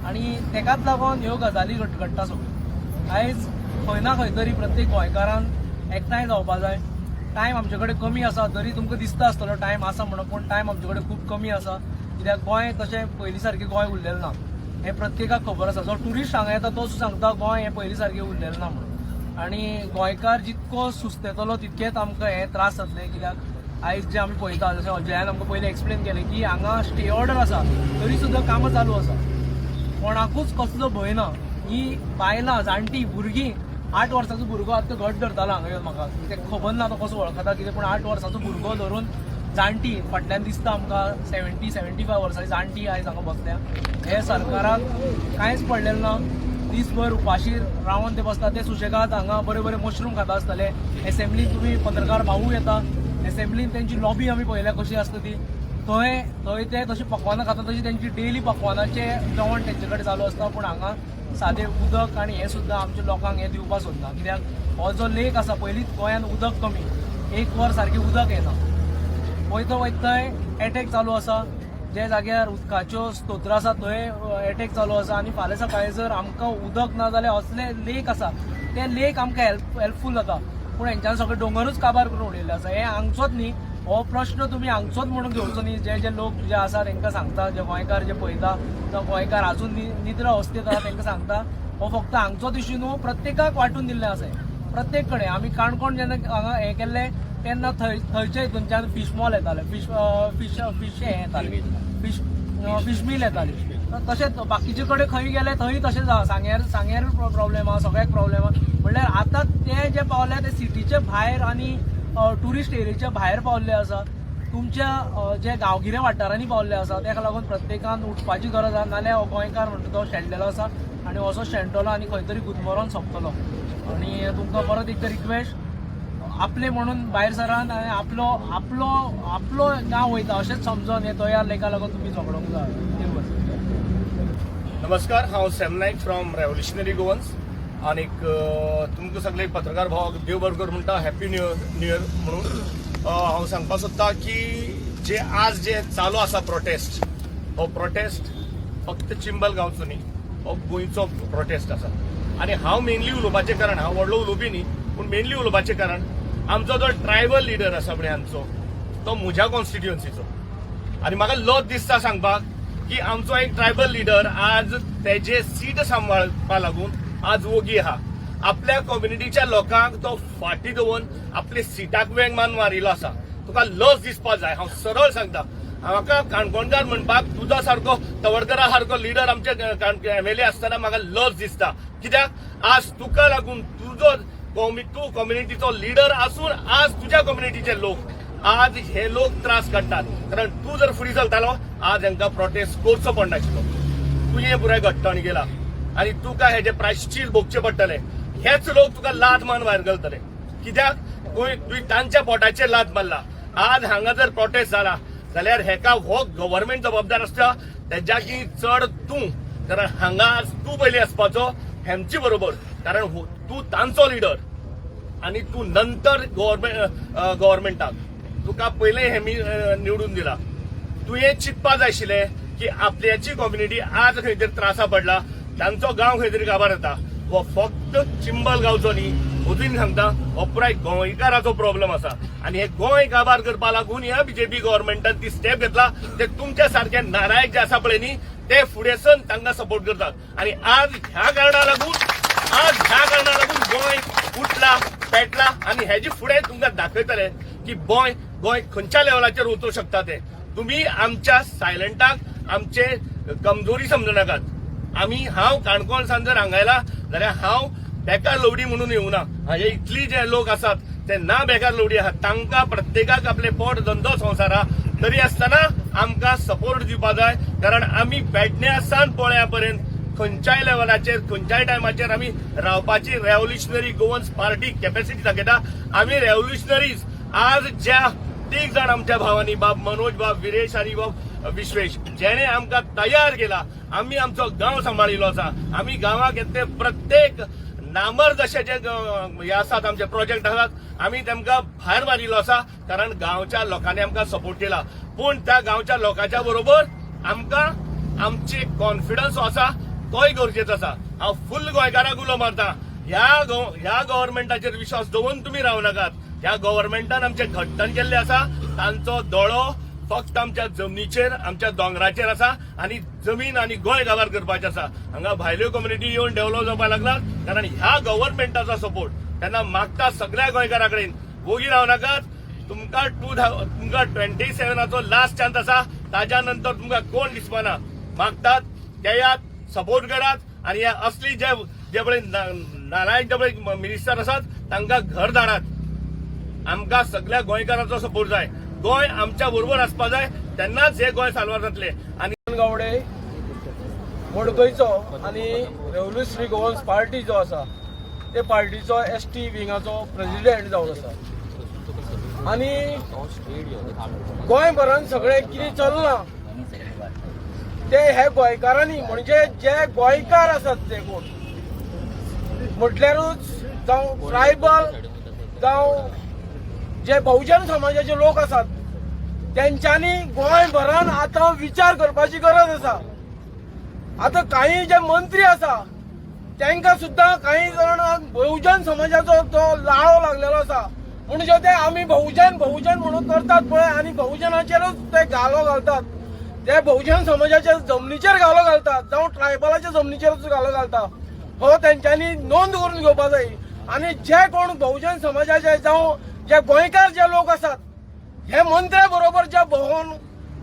आनी तेकाच लागून ह्यो गजाली घडटा सगळ्यो. आयज खंय ना खंय तरी प्रत्येक गोंयकारान एकठांय जावपा जाय. टायम आमचे कडेन कमी आसा, जरी तुमकां दिसता आसतलो टायम आसा म्हणून, पूण टायम आमचे कडेन खूब कमी आसा. कित्याक गोंय तशें पयलीं सारकें गोंय उरलेलें ना हें प्रत्येकाक खबर आसा. जो ट्युरिस्ट हांगा येता तो सांगता गोंय हें पयलीं सारकें उरलेलें ना म्हणून. आनी गोंयकार जितको सुस्तेतलो तितकेच आमकां हे त्रास जातले. कित्याक आयज जे आमी पळयता जशें अजयान आमकां पयलीं एक्सप्लेन केलें की हांगा स्टे ऑर्डर आसा तरी सुद्दां कामां चालू आसा. कोणाकूच कसलो भंय ना. ही बायलां जाणटी भुरगीं 8 वर्साचो भुरगो आतां घट धरतालो हांगा येवन म्हाका तेका खबर ना तो कसो वळखता कितें, पूण 8 वर्साचो भुरगो धरून जाणटी फाटल्यान दिसता आमकां 70-75 वर्सांची जाणटी आयज हांगा बसल्या. हे सरकाराक कांयच पडलेलें ना. दीसभर उपाशी रावन ते बसता. ते सुशेगाद हांगा बरे बरे मशरूम खाता आसतले. एसेंब्लीन तुमी पत्रकार भाऊ येता, एसेंब्लीन तेंची लॉबी आमी पळयल्या कशी आसता ती. थंय ते तशी पकवानां खाता तशी तेंची डेली पकवानाचे जेवण तेंचे कडेन चालू आसता. पूण हांगा सादें उदक आनी हें सुद्दां आमच्या लोकांक हें दिवपाक सोदना. कित्याक हो जो लेक आसा पयलींच गोंयांत उदक कमी, 1 वर सारकें उदक येना. वयता थंय एटॅक चालू आसा. जे जाग्यार उदकाच्यो स्तोत्र आसा थंय एटॅक चालू आसा. आनी फाल्यां सकाळीं जर आमकां उदक ना जाल्यार असले लेक आसा ते लेक आमकां हेल्पफूल जाता. पूण हेंच्यान सगळे दोंगरूच काबार करून उडयल्ले आसा. हे हांगचोच न्ही, हो प्रश्न तुमी हांगचोच म्हणून घेवचो न्ही. जे लोक जे आसा तांकां सांगता, जे गोंयकार जे पळयता, जो गोंयकार आजून निद्र अवस्थेत आसा तांकां सांगता हो फक्त हांगचोच इश्यू न्हू, प्रत्येकाक वांटून दिल्लें आसा. प्रत्येक कडेन आमी काणकोण जेन्ना हांगा हें केल्लें तेन्ना थंयच्या हितूनच्यान फीश मॉल येताले, फीश हें येतालें, फीश मील येताली. तशेंच बाकीचे कडेन खंय गेले थंय तशेंच आसा. सांग्यार प्रॉब्लेम आहा, सगळ्याक प्रॉब्लेम आहा. म्हणल्यार आतां ते जे पावले ते सिटीचे भायर आनी ट्युरिस्ट एरियाच्या भायर पावल्ले आसा. तुमच्या जे गांवगिऱ्या वाठारांनी पावल्ले आसा ताका लागून प्रत्येकान उठपाची गरज आसा. नाल्यार हो गोंयकार म्हणटा तो शेणलेलो आसा आनी असो शेणटलो आनी खंय तरी गुदमरोन सोंपतलो. आनी तुमकां परत एकदा रिक्वेस्ट, आपले म्हणून भायर सरान आनी आपलो गांव वयता अशेंच समजून हे तयार लेका लागून तुमी झगडोंक जाय. नमस्कार, हांव Sam Naik from revolutionary Goans. आनीक तुमकां सगळे पत्रकार भावाक देव बरें करूं म्हणटा, हॅपी न्यू इयर म्हणून हांव सांगपाक सोदता की जे आज जे चालू आसा प्रोटेस्ट, हो प्रोटेस्ट फक्त चिंबल गांवचो न्ही, हो गोंयचो प्रोटेस्ट आसा. आनी हांव मेनली उलोवपाचें कारण, हांव व्हडलो उलोवपी न्ही पूण मेनली उलोवपाचें कारण आमचो जो ट्रायबल लिडर आसा पळय आमचो, तो म्हज्या कॉन्स्टिट्युएन्सीचो. आनी म्हाका लज दिसता सांगपाक की आमचो एक ट्रायबल लिडर आज तेजे सीट सांबाळपा लागून आज ओगी आहा. आपल्या कम्युनिटीच्या लोकांक तो फाटी दवरून आपल्या सिटाक वेंग मारिल्लो आसा. तुका लज दिसपाक जाय. हांव सरळ सांगता, म्हाका काणकोणकार म्हणपाक तुझा सारको तवडकरा सारको लिडर आमच्या MLA आसतना म्हाका लज दिसता. कित्याक आज तुका लागून तूं कम्युनिटीचो लिडर आसून आज तुज्या कम्युनिटीचे लोक आज हे लोक त्रास काडटात. कारण तूं जर फुडें चलतालो आज हांकां प्रोटेस्ट करचो पडनाशिल्लो. तुजें पुराय घट्टाण गेला आनी तुका हेजे प्रायश्चीत भोगचें पडटलें. हेच लोक तुका लात मान भायर घालतले. कित्याक तुवें तांच्या पोटाचेर लात मारला. आज हांगा जर प्रोटेस्ट जाला जाल्यार हेका हो गव्हर्नमेंट जबाबदार आसता, तेज्याकी चड तूं. कारण हांगा आज तूं पयलीं आसपाचो हेंचे बरोबर, कारण तूं तांचो लिडर आनी तूं नंतर गव्हर्नमेंटाक. तुका पयलें हेमी निवडून दिला. तुवें चिंतपा जाय आशिल्लें की आपल्याची कम्युनिटी आज खंय तरी त्रासा पडला, तांचो गांव खंय तरी काबार येता. हो फक्त चिंबल गांवचो न्ही, अजून सांगता हो पुराय गोंयकाराचो प्रॉब्लेम आसा. आनी हे गोंय काबार करपा लागून ह्या बीजेपी गव्हर्नमेंटान ती स्टेप घेतला. ते तुमच्या सारखे नालायक जे आसा पळय न्ही, ते फुडें सर तांकां सपोर्ट करतात. आनी आज ह्या कारणाक लागून गोंय उठला पेटला. आनी हेजे फुडें तुमकां दाखयतले की गोंय खंयच्या लेवलाचेर वचूंक शकता ते. तुम्ही आमच्या सायलंटाक आमचे कमजोरी समजू नाकात. हांव काणकोण जर हांगा आयला जाल्यार हांव बेकार लवडी म्हणून येवना. हाजे इतली जे लोक आसात ते ना बेकार लवडी आहात, तांकां प्रत्येकाक आपले पोट धंदो संवसार आहा, तरी आसतना आमकां सपोर्ट दिवपा जाय. कारण आमी पेडण्या सावन पोळ्या पर्यंत खंयच्याय लेवलाचेर खंयच्याय टायमाचेर आमी रावपाची रेव्होल्युशनरी गोवन्स पार्टी कॅपॅसिटी दाखयता. आमी रेव्होल्युशनरीज आज ज्या 3 जाण आमच्या भावांनी, बाब मनोज, बाब विरेश आनी बाब विश्वेश, जेणे आमकां तयार केला. आमी आमचो गांव सांबाळिल्लो आसा. आमी गांवाक येते प्रत्येक नामर जशे जे हे आसात आमचे प्रोजेक्ट आसात, आमी तेमकां भायर मारिल्लो आसा. कारण गांवच्या लोकांनी आमकां सपोर्ट केला. पूण त्या गांवच्या लोकांच्या बरोबर आमकां आमचे कॉन्फिडन्स आसा तोय गरजेचो आसा. हांव फुल्ल गोंयकाराक उलो मारता, ह्या गव्हर्नमेंटाचेर विश्वास दवरून तुमी रावं नाकात. ह्या गव्हर्नमेंटान आमचे घट्टण केल्ले आसा, तांचो दोळो फक्त आमच्या जमनीचेर, आमच्या दोंगराचेर आसा आनी जमीन आनी गोंय काबार करपाचें आसा. हांगा भायल्यो कम्युनिटी येवन डेव्हलप जावपाक लागलात. कारण ह्या गव्हर्नमेंटाचो सपोर्ट तेन्ना मागता सगळ्या गोंयकारां कडेन. बोगी राव नाकात. तुमकां 27 लास्ट चान्स आसा. ताज्या नंतर तुमकां कोण दिसपाना. मागतात येयात, सपोर्ट करात आनी ह्या असली जे पळय नालायक जे पळय मिनिस्टर आसात तांकां घर धाडात. आमकां सगळ्या गोंयकारांचो सपोर्ट जाय. गोंय आमच्या बरोबर आसपा जाय, तेन्नाच हे गोंय साल्वार जातले. आनी गावडे मडकयचो आनी रेव्होल्युशनरी गोवन्स पार्टी जो आसा ते पार्टीचो ST विंगाचो प्रेसिडेंट जावन आसा. आनी गोंयभरान सगळें कितें चलना ते हे गोंयकारांनी, म्हणजे जे गोंयकार आसात ते कोण म्हटल्यारूच जावं ट्रायबल जावं जे बहुजन समाजाचे लोक आसात त्यांच्यानी गोंयभरान आतां विचार करपाची गरज आसा. आता काही जे मंत्री आसा तांकां सुद्दां काही जाण बहुजन समाजाचो तो लाळो लागलेलो आसा. म्हणजे ते आमी बहुजन म्हणून करतात पळय आनी बहुजनाचेरच ते घालो घालतात. ते बहुजन समाजाच्या जमनीचेर घालो घालतात जावं ट्रायबलाच्या जमनीचेर घालो घालतात. हो तेंच्यांनी नोंद करून घेवपा जाय. आनी जे कोण बहुजन समाजाचे जावं जे गोंयकार जे लोक आसात हे मंत्र्या बरोबर जे भोवून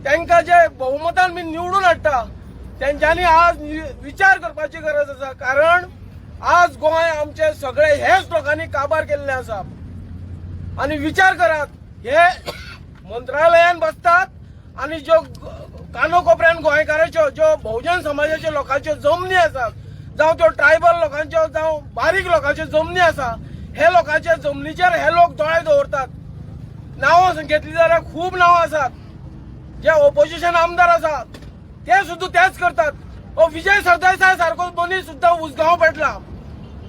तांकां जे बहुमतान बी निवडून हाडटा तेंच्यांनी आज विचार करपाची गरज आसा. कारण आज गोंय आमचे सगळे हेच लोकांनी काबार केल्ले आसा. आनी विचार करात, हे मंत्रालयान बसतात आनी ज्यो कानोकोपऱ्यान गोंयकाराच्यो ज्यो बहुजन समाजाच्या लोकांच्यो जमनी आसात जावं त्यो ट्रायबल लोकांच्यो जावं बारीक लोकांच्यो जमनी आसा, हे लोकांच्या जमनीचेर हे लोक दोळे दवरतात. नांवां घेतली जाल्यार खूब नांवां आसात. जे ऑपोजिशन आमदार आसात ते सुद्दां तेच करतात. विजय सरदेसाय सारको मनीस सुद्दां उसगांव पेटला.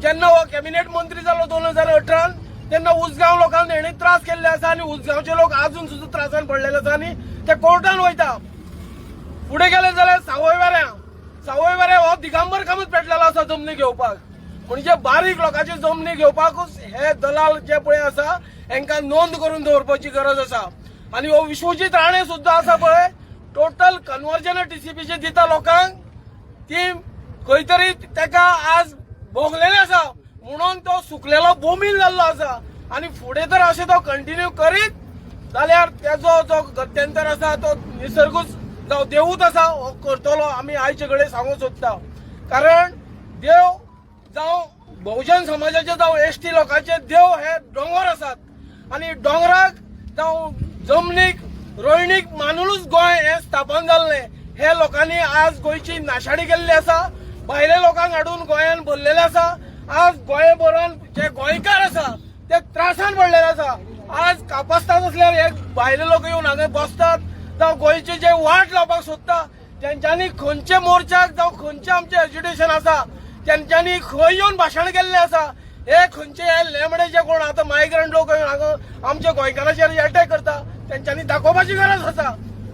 जेन्ना हो कॅबिनेट मंत्री जालो 2018 तेन्ना उसगांव लोकांक हेणी त्रास केल्ले आसा आनी उसगांवचे लोक अजून सुद्दां त्रासान पडलेले आसा आनी ते कोर्टान वयता. फुडें गेले जाल्यार सावयवेऱ्या हो दिगंबर कामत पेटलेलो आसा जमनी घेवपाक. म्हणजे बारीक लोकांची जमनी घेवपाकूच हे दलाल जे पळय आसा हांकां नोंद करून दवरपाची गरज आसा. आनी हो विश्वजीत राणे सुद्दां आसा पळय, टोटल कन्वर्जन TCPचे दिता लोकांक, ती खंय तरी ताका आज भोगलेले आसा म्हणून तो सुकलेलो बोमील जाल्लो आसा. आनी फुडें तर अशें तो कंटिन्यू करीत जाल्यार तेजो जो गत्यंतर आसा तो निसर्गूच जावं देवूच आसा हो करतलो आमी आयचे कडेन सांगूंक सोदता. कारण देव जावं बहुजन समाजाचे जावं ST लोकांचे देव हे दोंगर आसात आनी दोंगराक जावं जमनीक रोयणीक मानूनच गोंय हे स्थापन जाल्लें. हे लोकांनी आज गोंयची नाशाडी केल्ली आसा. भायल्या लोकांक हाडून गोंयान भरलेले आसा. आज गोंयभरान जे गोंयकार आसा ते त्रासान पडलेले आसा. आज कापासतात असल्यार हे भायले लोक येवन हांगा बसतात जावं गोंयचे जे वाट लावपाक सोदता तेंच्यांनी खंयचे मोर्चाक जावं खंयचे आमचे एज्युटेशन आसा तेंच्यांनी खंय येवन भाशण केल्लें आसा. हे खंयचे हे लेमडे जे कोण आतां मायग्रंट लोक येवन हांगा आमच्या गोंयकारांचेर अटॅक करता तेंच्यांनी दाखोवपाची गरज आसा.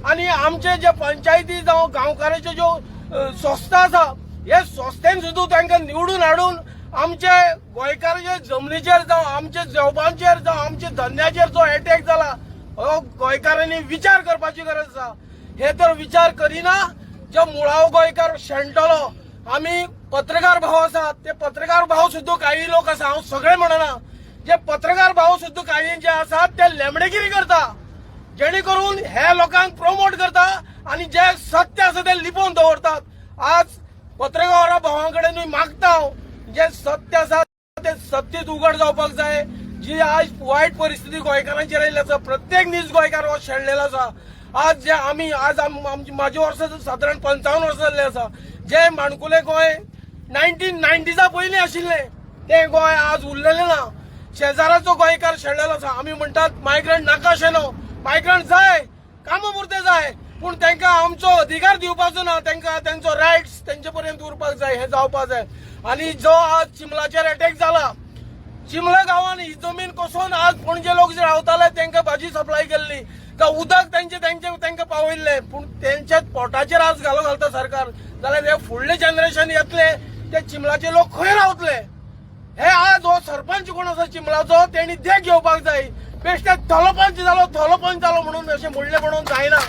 आनी आमचे जे पंचायती जावं गांवकारांच्यो ज्यो संस्था आसा हे संस्थेन सुद्दां तांकां निवडून हाडून आमचे गोंयकारांच्या जमनीचेर जावं आमच्या जेवपांचेर जावं आमच्या धंद्याचेर जो अटॅक जाला हो गोंयकारांनी विचार करपाची गरज आसा. हे तर विचार करिना जो मुळावो गोंयकार शेणटलो. आमी पत्रकार भाव आसात ते पत्रकार भाव सुद्दां काही लोक आसा हांव सगळे म्हणना जे पत्रकार भाव सुद्दां काही जे आसात ते लेमडेगिरी करता जेणे करून हे लोकांक प्रमोट करता आणि जे सत्य आसा ते लिपोवन दवरतात. आज पत्रकार भावांकडेन मागता हांव जे सत्य आसा ते सत्तेत उघड जावपाक जाय. जी आज वायट परिस्थिती गोंयकारांचेर आयिल्ली आसा प्रत्येक नीज गोंयकार हो शेणलेलो आसा. आज जे आमी आज म्हाजी वर्सां सादारण 55 वर्सां जाल्ली आसा. जे माणकुले गोंय 1990 पयलीं आशिल्लें तें गोंय आज उरलेलें ना. शेजाराचो गोंयकार शेणलेलो आसा. आमी म्हणटात मायग्रंट नाका अशें न्हू. मायग्रंट जाय कामा पुरते जाय पूण तांकां आमचो अधिकार दिवपाचो ना. तांकां तांचो रायट्स तेंचे पर्यंत उरपाक जाय हे जावपाक जाय. आनी जो आज चिमलाचेर अटॅक जाला चिमला गांवांत ही जमीन कोसोवन आज पणजे लोक जे रावताले तांकां भाजी सप्लाय केल्ली जावं उदक तांकां पावयल्लें पूण तेंच्या पोटाचेर आज घालो घालता सरकार जाल्यार हे फुडले जनरेशन येतले ते चिमलाचे लोक खंय रावतले. हे आज हो सरपंच कोण आसा चिमलाचो तेणी देख घेवपाक जाय. बेश्टे थोलोपंच जालो म्हणून अशें म्हणलें म्हणून जायना.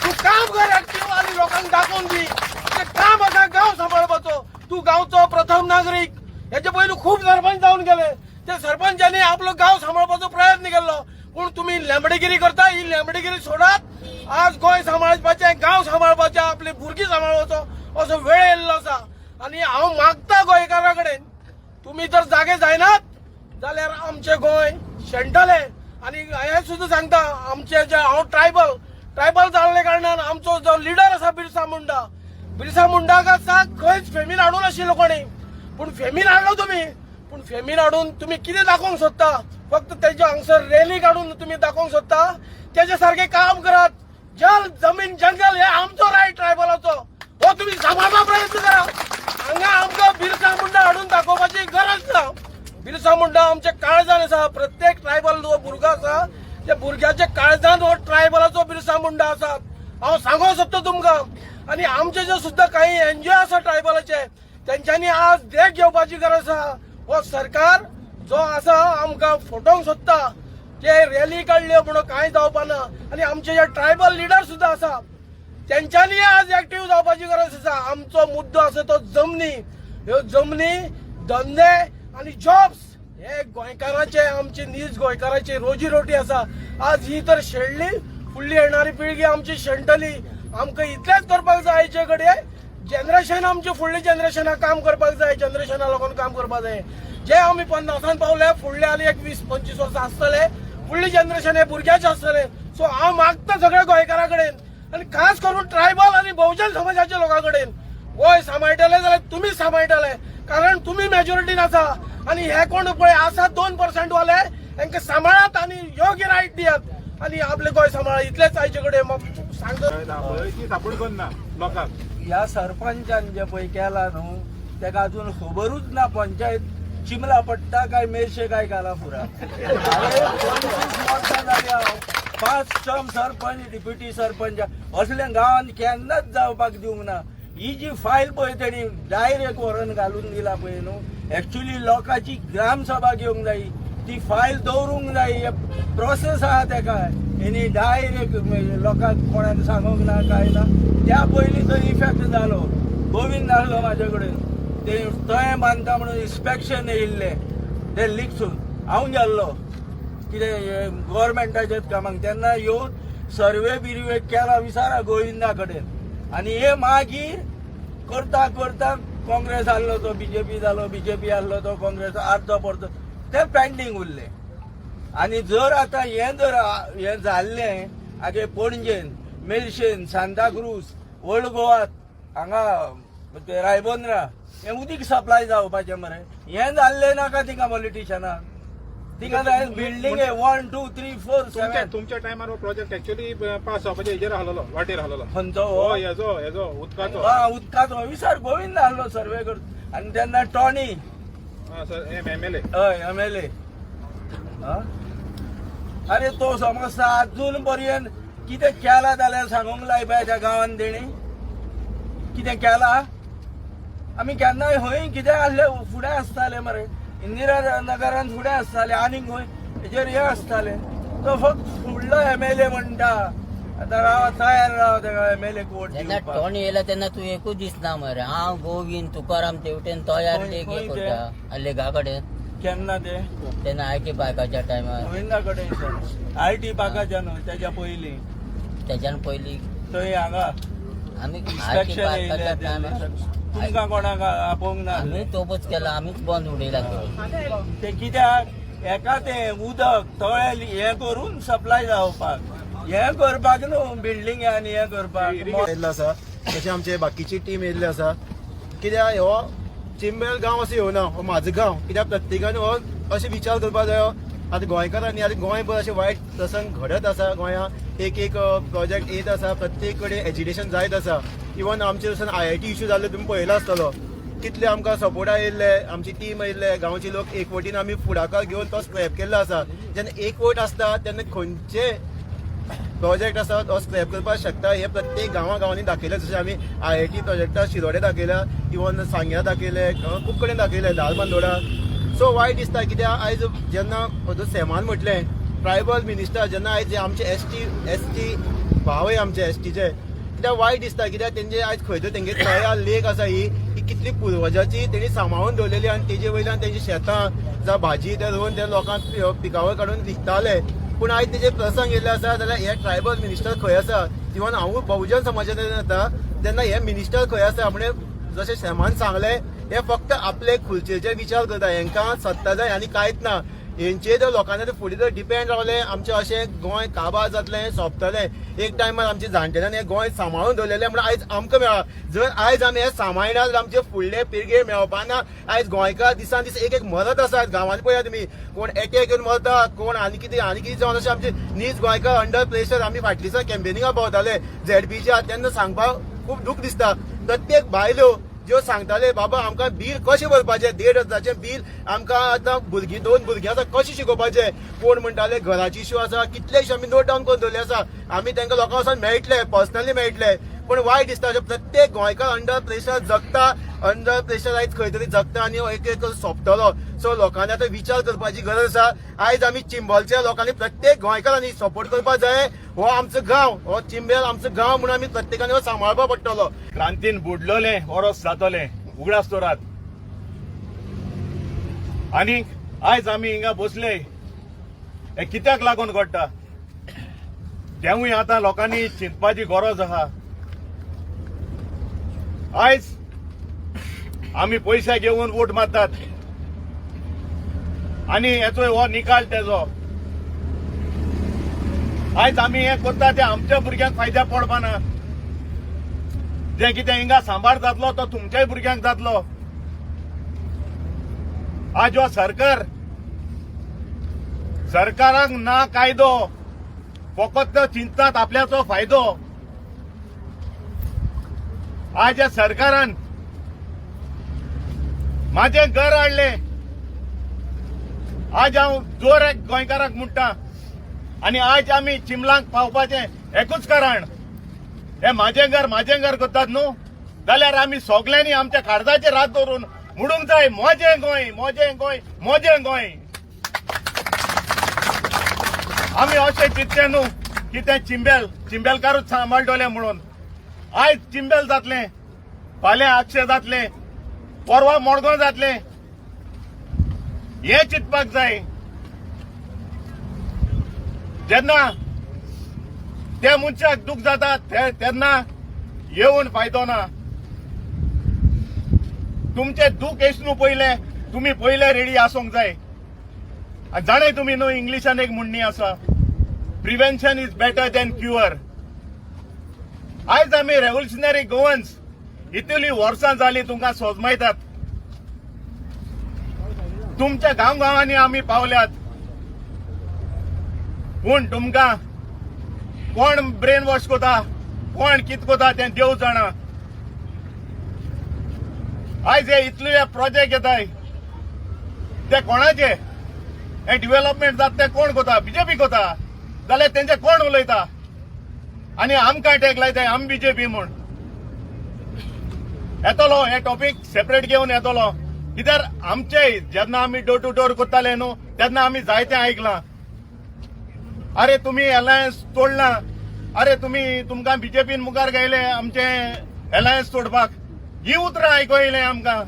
तूं काम कर एक्टीव आनी लोकांक दाखोवन दी तें काम आसा गांव सांबाळपाचो. तूं गांवचो प्रथम नागरीक. हेचे पयलीं खूब सरपंच जावन गेले त्या सरपंचांनी आपलो गांव सांबाळपाचो प्रयत्न केल्लो पूण तुमी लेंबडेगिरी करता. ही लेंबडेगिरी सोडात. आज गोंय सांबाळपाचें गांव सांबाळपाचें आपली भुरगीं सांबाळपाचो असो वेळ येयल्लो आसा. आनी हांव मागता गोंयकारा कडेन तुमी जर जागे जायनात जाल्यार आमचें गोंय शेणटलें. आनी हे सुद्दां सांगता आमचे जे हांव ट्रायबल जाल्ले कारणान आमचो जो लिडर आसा बिरसा मुंडाक आसा खंयच फेमीन हाडून नाशिल्लो कोणी पूण फेमीन हाडलो तुमी. पूण फेमीन हाडून तुमी कितें दाखोवंक सोदता फक्त तेजे हांगसर रॅली काडून तुमी दाखोवंक सोदता. तेजे सारकें काम करात. जल जमीन जंगल हे आमचो रायट ट्रायबलाचो हो तुमी सांबाळपाक प्रयत्न करा. हांगा आमकां बिरसा मुंडा हाडून दाखोवपाची गरज ना. बिरसा मुंडा आमच्या काळजान आसा. प्रत्येक ट्रायबल जो भुरगो आसा त्या भुरग्याच्या काळजान हो ट्रायबलाचो बिरसा मुंडा आसा. हांव सांगूंक सोदता तुमकां. आनी आमचे जे सुद्दां काही एनजीओ आसा ट्रायबलाचे तेंच्यांनी आज देख घेवपाची गरज आसा. हो सरकार जो आसा आमकां फटोवंक सोदता जे रॅली काडल्यो म्हणून कांय जावपाना. आनी आमचे जे ट्रायबल लिडर सुद्दां आसा तेंच्यांनी आज एक्टीव जावपाची गरज आसा. आमचो मुद्दो आसा तो जमनी. ह्यो जमनी धंदे आनी जॉब्स हे गोंयकारांचे आमचे नीज गोंयकारांची रोजी रोटी आसा. आज ही तर शेणली फुडली येणारी पिळगी आमची शेणटली. आमकां इतलेंच करपाक जाय आयचे कडेन जनरेशन आमचे फुडले जनरेशनाक काम करपाक जाय. जनरेशना लागून काम करपाक जाय. जे आमी 50 पावले फुडले आनी एक 20-25 वर्सां आसतले फुडले जनरेशन हे भुरग्याचे आसतले. सो हांव मागता सगळ्या गोंयकारा कडेन आनी खास करून ट्रायबल आनी बहुजन समाजाच्या लोकां कडेन गोंय सांबाळटले जाल्यार तुमी सांबाळटले कारण तुमी मेजॉरिटीन आसा. आनी हे कोण पळय आसा 2% वाले तांकां सांबाळात आनी योग्य रायट दियात आनी आपले गोंय सांबाळ. इतलेच आयचे कडेन सांगता. सापड करना लोकांक. ह्या सरपंचान जे पळय केला न्हू तेका अजून खबरूच ना पंचायत चिमला पडटा काय मेर्शे काय घाला पुरा. 5 टर्म सरपंच डिप्युटी सरपंच असल्या गांवांत केन्नाच जावपाक दिवंक ना. ही जी फायल पळय तेणी डायरेक्ट व्हरून घालून दिला पळय न्हू एक्चुअली लोकांची ग्रामसभा घेवंक जाय ती फायल दवरूंक जाय. प्रोसेस आहा तेका हेणी डायरेक्ट लोकांक कोणाक सांगूंक ना काय ना. त्या पयलीं तो इफेक्ट जालो. गोविंद आसलो म्हाजे कडेन ते थंय बांदता म्हणून इन्स्पेक्शन येयल्ले ते लिखसून हांव गेल्लो कितें गव्हर्मेंटाचेच कामाक तेन्ना येवन सर्वे बिर्वे केला विचारा गोविंदा कडेन. आनी हे मागीर करता करता काँग्रेस आहलो तो बीजेपी जालो बीजेपी आहलो तो काँग्रेस अर्दो परतो ते पेंडींग उरले. आनी जर आतां हे जाल्लें आगे पणजेन मेर्शेन सांताक्रूज ओल्ड गोवात हांगा रायबंद्रा हें उदीक सप्लाय जावपाचें मरे. हें जाल्लें नाका तिका पॉलिटिशनाक. तिका जाय बिल्डींग 1 2 3 4 7 तुमच्या टायमार प्रोजेक्ट ऍक्च्युअली पास जावपाचे हेजेर आहलो वाटेर आहलो खंयचो हो हेजो उदकाचो उदकाचो विसर गोविंद आहलो सर्वे करता आनी तेन्ना टॉनी MLA हय MLA अरे तो समज अजून पर्यंत कितें केला जाल्यार सांगूंक लाय पळय त्या गांवांत तेणी कितें केला आमी केन्नाय खंय कितें आसले फुडें आसताले मरे इंदिरा नगरांत फुडें आसताले आनीक खंय हेजेर हे आसताले तो फक्त फुडलो MLA म्हणटा आतां राव तयार राव तेका MLA वोट जेन्ना दिवपाक टोन येयला तेन्ना तू एकूच दिसना मरे हांव गोविंद तुकाराम तेवटेन तयार खंय- लेख खंय हे ते? करता लेखा कडेन केन्ना ते तेन्ना IT पार्काच्या टायमार गोविंदा कडेन IT पाकाच्या न्हू तेच्या पयलीं त्याच्यान पयलीं थंय हांगा आमी IT इन्स्पेक्शन पार्काच्या येयल्या टायमार तुमकां कोणाक आपोवंक ना आमी तोपच केला आमीच बंद उडयला तो ते कित्याक एका ते उदक तळे हे करून सप्लाय जावपाक हे करपाक न्हू बिल्डींग आनी हे करपाक येयल्लो आसा तशें आमचे बाकीची टीम येयल्ली आसा कित्याक हो चिंबेल गांव असो येवना हो म्हाजो गांव कित्याक प्रत्येकान हो अशें विचार करपाक जायो आतां गोंयकारांनी आतां गोंयभर अशें वायट प्रसंग घडत आसा गोंयांत एक प्रोजेक्ट येत आसा प्रत्येक कडेन एज्युकेशन जायत आसा इवन आमचे IIT इश्यू जाल्लो तुमी पळयलो आसतलो कितले आमकां सपोर्टा येयल्ले आमची टीम येयल्ले गांवचे लोक एकवटीन आमी फुडाकार घेवन तो स्क्रॅप केल्लो आसा जेन्ना एकवट आसता तेन्ना खंयचे प्रोजेक्ट आसा तो स्क्रॅप करपाक शकता हे प्रत्येक गांवांनी दाखयले जशें आमी IIT प्रोजेक्टार शिरोडे दाखयल्या इवन सांग्या दाखयले खूब कडेन दाखयले धारबांदोडा सो वायट दिसता कित्याक आयज जेन्ना सेमान म्हटलें ट्रायबल मिनिस्टर जेन्ना आयज आमचे ST भावय आमचे STचे कित्याक वायट दिसता कित्याक तेंचे आयज खंय तर तेंगे तळ्या लेक आसा ही कितली पुर्वजाची तेणी सांबाळून दवरलेली आनी तेजे वयल्यान तेंची शेतां जावं भाजी ते रोवन ते लोकांक पिकावळ काडून विकताले पूण आयज तेजे प्रसंग येयल्ले आसा जाल्यार हे ट्रायबल मिनिस्टर खंय आसा इवन हांवूय बहुजन समाजांतल्यान येता तेन्ना हे मिनिस्टर खंय आसा म्हणजे जशें शेमान सांगलें हे फक्त आपले खुलचेचे विचार करता हेंकां सत्ता जाय आनी कांयच ना हेंचे जर लोकांनी फुडें जर डिपेंड रावले आमचें अशें गोंय काबार जातलें सोंपतलें एक टायमार आमच्या जाणटेल्यांनी हें गोंय सांबाळून दवरलेलें म्हणून आयज आमकां मेळ्ळा जर आयज आमी हें सांबाळना जाल्यार आमचे फुडले पिळगे मेळपाना आयज गोंयकार दिसान दीस एक मरत आसात गांवांनी पळयात तुमी कोण एटॅक येवन मरता कोण आनी कितें जावन अशें आमचे नीज गोंयकार अंडर प्रेशर आमी फाटल्या दिसा कॅम्पेनिंगाक भोंवताले ZPच्या तेन्ना सांगपाक खूब दूख दिसता प्रत्येक बायलो ज्यो सांगताले बाबा आमकां बील कशें भरपाचें 1,500 बील आमकां आतां भुरगीं 2 भुरगीं आसा कशें शिकोवपाचें कोण म्हणटाले घराची इश्यू आसा कितले इश्यू आमी नोट डावन करून दवरले आसा आमी तांकां लोकांक वचोन मेळटले पर्सनली मेळटले पण वायट दिसता प्रत्येक गोंयकार अंडर प्रेशर जगता अंडर प्रेशर आयज खंय तरी जगता आनी एक सोंपतलो सो लोकांनी आतां विचार करपाची गरज आसा आयज आमी चिंबलच्या लोकांनी प्रत्येक गोंयकारांनी सपोर्ट करपाक जाय हो आमचो गांव हो चिंबेल आमचो गांव म्हणून आमी प्रत्येकान हो सांबाळपाक पडटलो क्रांतीन बुडलोले ओरोस जातोले उगडास तोरात आनी आयज आमी हिंगा बसले हे कित्याक लागून घडटा तेवूय आतां लोकांनी चिंतपाची गरज आहा आयज आमी पयशे घेवन वोट मारतात आनी हेचो हो निकाल तेजो आयज आमी हें करता ते आमच्या भुरग्यांक फायद्या पडपाना जे कितें हिंगा सांबाळ जातलो तो तुमच्याय भुरग्यांक जातलो आज हो सरकाराक ना कायदो फकत चिंतात आपल्याचो फायदो आज ह्या सरकारान माझे घर हाडले आज हांव जोर गोंयकाराक म्हणटा आनी आज आमी चिमलांक पावपाचें एकूच कारण हे माझे घर करतात न्हू जाल्यार आमी सगल्यांनी आमच्या काळजाचेर हात धरून म्हणूंक जाय मोजें गोंय मोजें गोंय मोजें गोंय आमी अशें चिंतचे न्हू की ते चिंबेलकारूच सांबाळटले म्हणून आयज चिंबेल जातलें फाल्यां अक्षय जातलें परवा मडगांव जातलें हे चिंतपाक जाय जेन्ना त्या मनशाक दूख जाता तेन्ना येवन फायदो ना तुमचे दूख येस न्हू पयले तुमी पयले रेडी आसूंक जाय जाणय तुमी न्हू इंग्लिशान एक म्हणणी आसा prevention is better than cure आयज आमी रेव्होल्युशनरी गोवन्स इतली वर्सां जालीं तुमकां सोजमायतात तुमच्या गांवांनी आमी पावल्यात पूण तुमकां कोण ब्रेन वॉश कोता कोण कित कोता तें देव जाणा. आयज हे इतले प्रोजेक्ट येताय ते कोणाचे? हे डेव्हलपमेंट जाता ते कोण कोता? बीजेपी कोता. जाल्यार तेंचे कोण उलयता आनी आमकां टॅग लायताय आमी बीजेपी म्हूण. येतलो हे टॉपिक सेपरेट घेवन येतलो. कित्याक आमचे जेन्ना आमी डोर टू डोर करताले न्हू तेन्ना आमी जायतें आयकलां. अरे तुम्ही अलायन्स तोडला, अरे तुमकां बीजेपीन मुखार गायले आमचे अलायन्स तोडपाक. ही उतरां आयको येयले आमकां.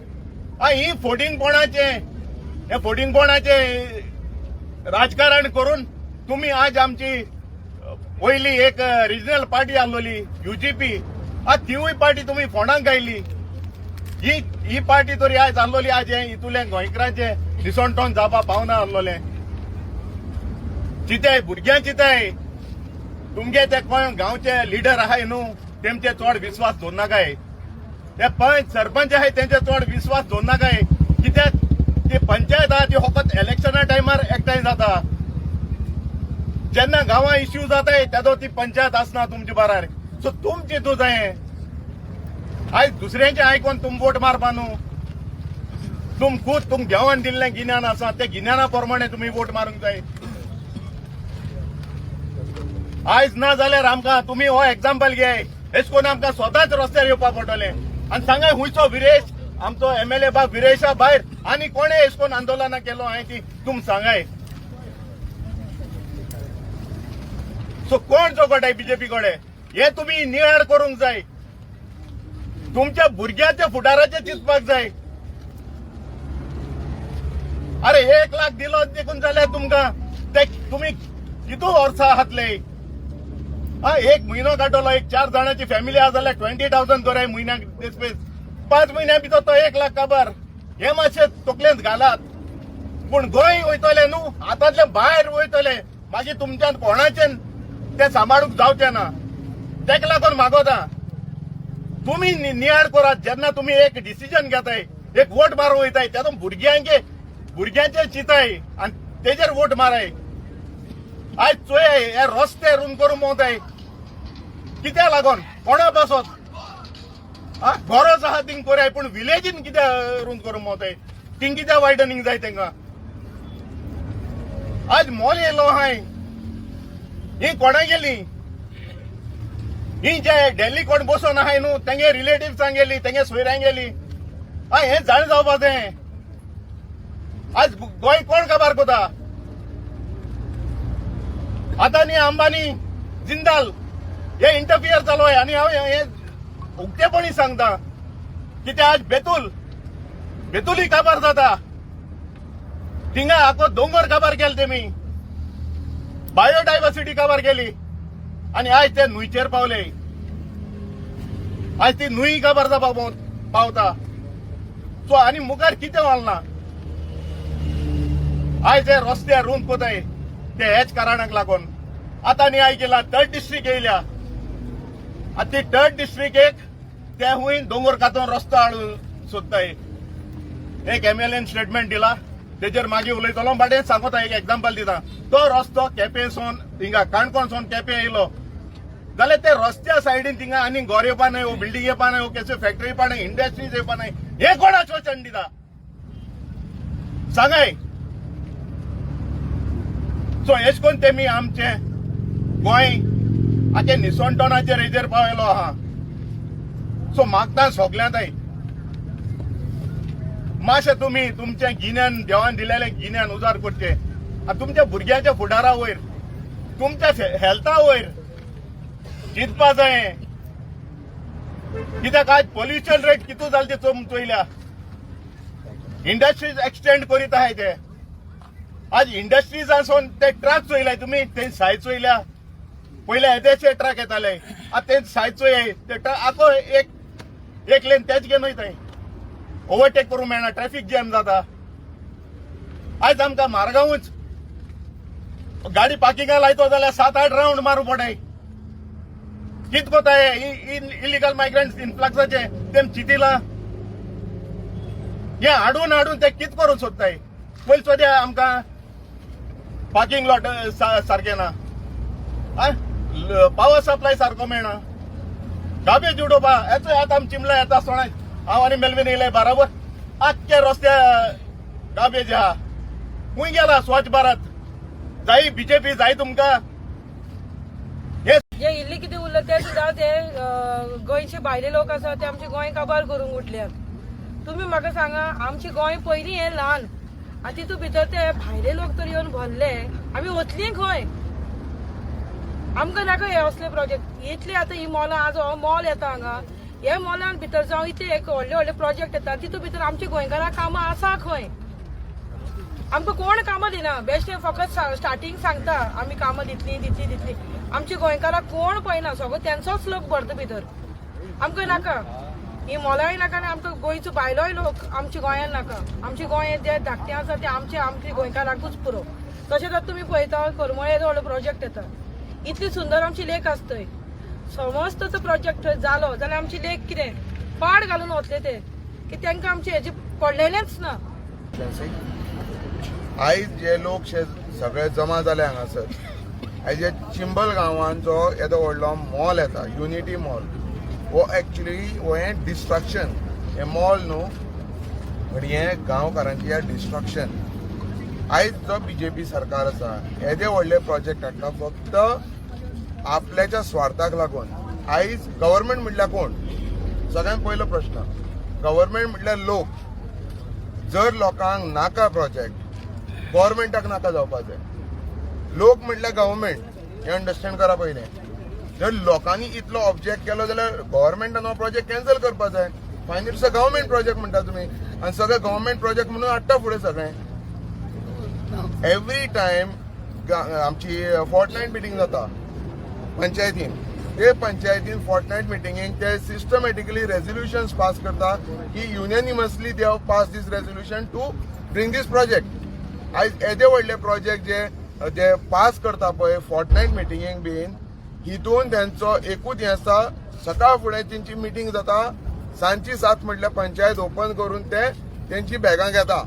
ही फोटिंगपणाचे हे फोटिंगपणाचे राजकारण करून तुम्ही आज आमची वयली एक रिजनल पार्टी आसलोली UGP, तिवूय पार्टी तुम्ही फोंडाक गायली. ही पार्टी तरी आज आसलोली आज हे इतुले गोंयकारांचे दिसोंटोन जावपा पावना आसलोले. चिताय भुरग्यां चिताय तुमगे ते कोण गांवचे लिडर आहाय न्हू तेंचे चड विस्वास दवरनाकाय. ते पंच सरपंच आहाय तेंचे चड विस्वास दवरनाकाय. कित्याक ती पंचायत आहा ती फकत इलेक्शना टायमार एकठांय जाता. जेन्ना गांवां इश्यू जाताय तेदो ती पंचायत आसना तुमचे बारार. सो तुम चिंतू जाय. आयज दुसऱ्यांचे आयकोन तुम वोट मारपा न्हू. तुम घेवन दिल्लें गिन्यान आसा ते गिन्याना प्रमाणे तुमी वोट मारूंक जाय. आयज ना जाल्यार आमकां तुमी हो एग्जाम्पल घे. हेच कोन्न आमकां स्वताच रस्त्यार येवपाक पडटलें. आनी सांगाय हुंयचो विरेश आमचो MLA बाब विरेशा भायर आनी कोणे हेच कोन्न आंदोलनां केलो हांवें ती तुम सांगाय. सो कोण जोगोटाय बीजेपी कडेन हे तुमी नियाळ करूंक जाय. तुमच्या भुरग्याच्या फुडाराचे चिंतपाक जाय. अरे 1 लाख दिलो देखून जाल्यार तुमकां ते तुमी कितू वर्सां खातले. एक म्हयनो काडटलो. एक 4 जाणांची फॅमिली आसा जाल्यार 20,000 धराय म्हयन्याक दिसपेस. 5 म्हयन्या भितर तो 1 लाख काबार. हे मातशें तकलेंत घालात. पूण गोंय वयतले न्हू आतांतले भायर वयतले मागीर तुमच्यान कोणाचें ते सांबाळूंक जावचें ना. तेका लागून मागोता तुमी नियाळ करात. जेन्ना तुमी एक डिसिजन घेताय एक वोट मारूंक वयताय तेदो भुरग्यांचे चिंताय आनी तेजेर वोट माराय. आज चोय हे रस्ते रूंद करून मोवताय कित्या लागोन कोणा पासत गरज आहा थिंग कोराय. पूण विलेजीन कित्या रूंद करून मोवताय थिंग कित्या वायडनींग जाय तेंकां. आज मॉल येयलो हाय ही कोणा गेली. ही जे डेल्ली कोण बसून आहाय न्हू तेंगे रिलेटिव्हसांक गेली तेंगे सोयऱ्यांक गेली. हे जाण जावपा जाय. आज गोंय कोण काबार कोता. अदानी अंबानी जिंदाल हे इंटरफियर चालूय. आनी हांव हे उक्तेपणी सांगता कित्याक आज बेतूलय काबार जाता. थिंगा आखो दोंगर काबार केले तेमी. बायोडायवर्सिटी काबार केली आनी आज ते न्हंयचेर पावले. आज ती न्हंय काबार जावपाक पावता. सो आनी मुखार कितें वालना. आज हे रस्ते रूंद कोताय ते हेच कारणाक लागून. आतां न्ही आयकला 3rd डिस्ट्रिक्ट येयल्या. ती 3rd डिस्ट्रिक्ट ते हुंय दोंगर कातून रस्तो हाडूंक सोदताय. एक MLAन स्टेटमेंट दिला तेजेर मागीर उलयतलो. बट हें सांगता एक एग्जाम्पल दिता. तो रस्तो केपें हिंगा काणकोण सोन केपें येयलो जाल्यार ते रस्त्या सायडीन थिंगा आनी घर येवपा न्हय बिल्डींग येवपा न्हय केसो फॅक्टरी येवपा न्हय इंडस्ट्रीज येवपा न्हय. हे कोणाचो चंड दिता सांगाय. सो हेच कोन्न तेमी आमचे गोंय आतां निसोणटोनाचेर हेजेर पावयलो आहा. सो मागता सगल्यांताय मातशें तुमी तुमचें गिन्यान देवान दिलेलें गिन्यान उजार करचें. तुमच्या भुरग्याच्या फुडारा वयर तुमच्या हेल्था वयर चिंतपा जाय. कित्याक आज पोल्युशन रेट कितू जालें ते चोयल्या. इंडस्ट्रीज एक्सटेंड करीत आहाय ते. आज इंडस्ट्रीज आसून ते ट्रक चोयलाय तुमी ते सायज चोयल्या. पयले येदेशे ट्रक येताले आतां ते सायज चोय ते ट्रक आखो एक लेन तेच घेवन वयताय. ओवरटेक करूंक मेळना. ट्रॅफिक जॅम जाता. आज आमकां मारगांवूच गाडी पार्किंगा लायतो जाल्यार 7-8 राउंड मारूं पडाय. कित कोताय इलिगल मायग्रंट्स इन्फ्लक्साचे तेम चितिला. हे हाडून ते कित करूंक सोदताय. पयलीं सद्या आमकां पार्किंग लॉट सारकें ना. पावर सप्लाय सारको मेळना गार्बेज उडोवपा येता आतां आमी चिमला येता सोणाय हांव आनी मेलवीन येयले बराबर आख्खे रस्त्या गार्बेज आहा खूंय गेला स्वच्छ भारत जाय बीजेपी जाय तुमकां जे इल्ली कितें उरलें ते सुद्दां ते गोंयचे भायले लोक आसा ते आमचे गोंय काबार करूंक उठल्यात. तुम्ही म्हाका सांगा आमचे गोंय पयलीं हें ल्हान आनी तितूंत भितर ते भायले लोक तर येवन भरले आमी वतलीं खंय? आमकां नाका हे असले प्रोजेक्ट. इतले आतां ही मॉलां आज हो मॉल येता हांगा हे मॉलान भितर जावं इतले व्हडले व्हडले प्रोजेक्ट येता तितूंत भितर आमचे गोंयकारांक कामां आसा खंय? आमकां कोण कामां दिना. बेश्टे फकत स्टार्टींग सांगता आमी कामां दितलीं. आमच्या गोंयकारांक कोण पळयना सगळो तेंचोच लोक भरता भितर. आमकां नाका ही मोलाय नाका आनी आमकां गोंयचो भायलोय लोक आमच्या गोंयांत नाका. आमचे गोंय जे धाकटें आसा ते आमच्या गोंयकारांकूच पुरो. तशेंच आतां तुमी पळयता करमळे व्हडलो प्रोजेक्ट येता इतली सुंदर आमची लेक आसता थंय. समज तो प्रोजेक्ट जालो जाल्यार आमची लेक कितें पाड घालून वतले ते की तांकां आमचे हेजे पडलेलेंच ना. आयज जे लोक सगळे जमा जाले हांगासर आयज चिंबल गांवांत जो येदो व्हडलो मॉल येता युनिटी मॉल वो एक्चुली हें डिस्ट्रक्शन. हें मॉल न्हू बट हें गांवकारांचें हें डिस्ट्रक्शन. आयज जो बीजेपी सरकार आसा येदे व्हडले प्रोजेक्ट हाडटा फक्त आपल्याच्या स्वार्थाक लागून. आयज गव्हर्मेंट म्हटल्यार कोण? सगळ्यांत पयलो प्रश्न गव्हर्मेंट म्हटल्यार लोक. जर लोकांक नाका प्रोजेक्ट गव्हर्मेंटाक नाका जावपाक जाय. लोक म्हटल्यार गव्हर्मेंट हें अंडरस्टँड करा पयलें. जर लोकांनी इतलो ऑब्जेक्ट केलो जाल्यार गव्हर्मेंटान हो प्रोजेक्ट कॅन्सल करपाक जाय. Finally it's a government project म्हणटा तुमी आनी सगळे गव्हर्मेंट प्रोजेक्ट म्हणून हाडटा फुडें सगळें. एवरी टायम आमची फोर्टनायट मिटींग जाता पंचायतीन. ते पंचायतीन फोर्टनायट मिटिंगेक ते सिस्टमॅटिकली रेझोल्युशन्स पास करता की unanimously they have pass this resolution to bring this project. आयज येदे व्हडले प्रोजेक्ट जे पास करता पळय फोर्टनायट मिटिंगेक बीन हितून त्यांचो एकूच हें आसा सकाळ फुडें तेंची मिटींग जाता सांजची 7 म्हटल्यार पंचायत ओपन करून ते तेंची बॅगां घेता.